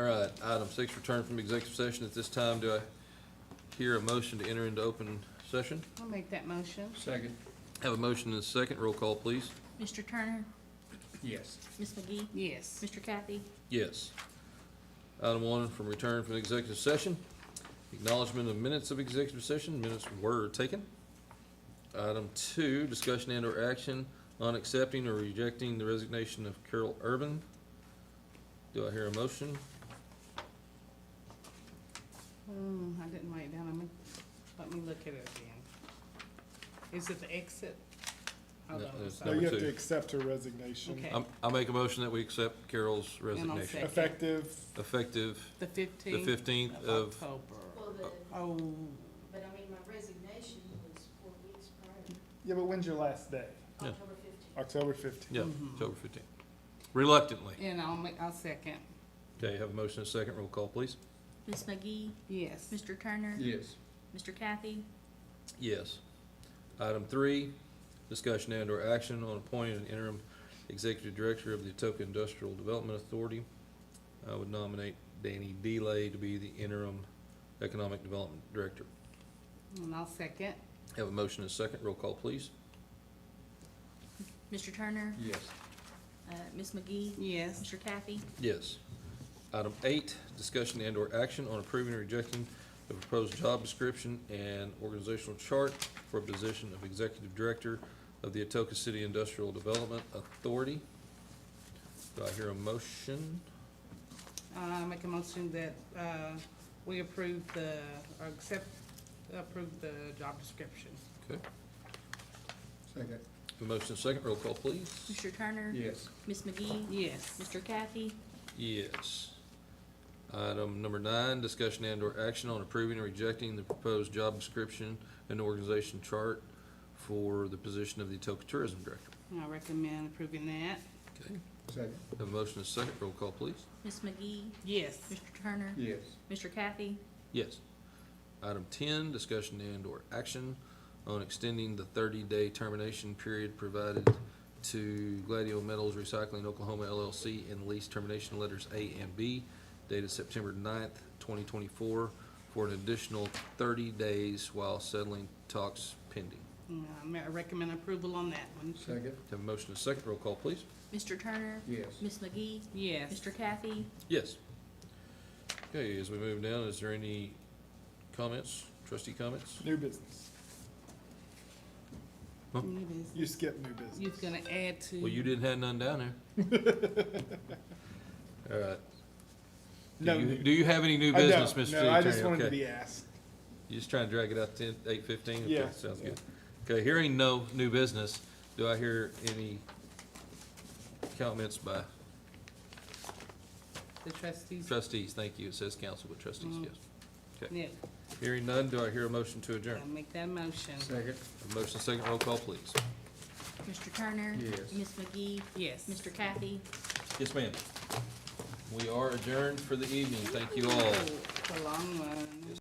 All right, item 6, return from executive session. At this time, do I hear a motion to enter into open session? I'll make that motion. Second. Have a motion and a second. Roll call, please. Mr. Turner? Yes. Ms. McGee? Yes. Mr. Kathy? Yes. Item 1, from return from executive session. Acknowledgement of minutes of executive session. Minutes were taken. Item 2, discussion and/or action on accepting or rejecting the resignation of Carol Urban. Do I hear a motion? I didn't write it down. Let me look at it again. Is it the exit? Hold No, on, it's No, sorry. you have Number to two. accept her resignation. Okay. I'll make a motion that we accept Carol's And I'll resignation. second. Effective, Effective The the 15th. 15th of, October. Oh, But I mean, my resignation was 4 weeks prior, yeah, but when's your last day? Yeah. October 15th. October 15th. yeah, Mhm. October 15th. Reluctantly. and I'll second. Okay, have a motion and a second. Roll call, please. Ms. McGee? Yes. Mr. Turner? Yes. Mr. Kathy? Yes. Item 3, discussion and/or action on appointing an interim executive director of the Atoka Industrial Development Authority. I would nominate Danny Delay to be the interim economic development director. And I'll second. Have a motion and a second. Roll call, please. Mr. Turner? Yes. Ms. McGee? Yes. Mr. Kathy? Yes. Item 8, discussion and/or action on approving or rejecting the proposed job description and organizational chart for a position of executive director of the Atoka City Industrial Development Authority. Do I hear a motion? Make a motion that, we approve approve the job description. Okay. Second. A motion and a second. Roll call, please. Mr. Turner? Yes. Ms. McGee? Yes. Mr. Kathy? Yes. Item number 9, discussion and/or action on approving or rejecting the proposed job description and organization chart for the position of the Atoka Tourism Director. I recommend approving that. Okay. Second. Have a motion and a second. Roll call, please. Ms. McGee? Yes. Mr. Turner? Yes. Mr. Kathy? Yes. Item 10, discussion and/or action on extending the 30-day termination period provided to Gladio Metals Recycling Oklahoma LLC in lease termination letters A and B dated September 9th, 2024, for an additional 30 days while settling talks pending. I recommend approval on that one. Second. Have a motion and a second. Roll call, please. Mr. Turner? Yes. Ms. McGee? Yes. Mr. Kathy? Yes. Okay, as we move down, is there any comments, trustee comments? New business. Huh? New business. You skip new business. You was gonna add to. Well, you didn't have none down there. All right. No Do new- you, do you have any new I don't. business, Mr. City No, I just Attorney? wanted to Okay. be asked. You just trying to drag it out to 8:15? Yeah. Okay, sounds good. Okay, hearing no new business, do I hear any comments by The trustees. trustees? Thank you. It says council, but trustees, Mhm. yes. Okay. Yeah, Hearing none, do I hear a motion to I'll adjourn? make that motion. Second. A motion second, roll call, please. Mr. Turner? Yes. Ms. McGee? Yes. Mr. Kathy? Yes, ma'am. We are adjourned for the evening. Thank you all. Ooh, it's a long one.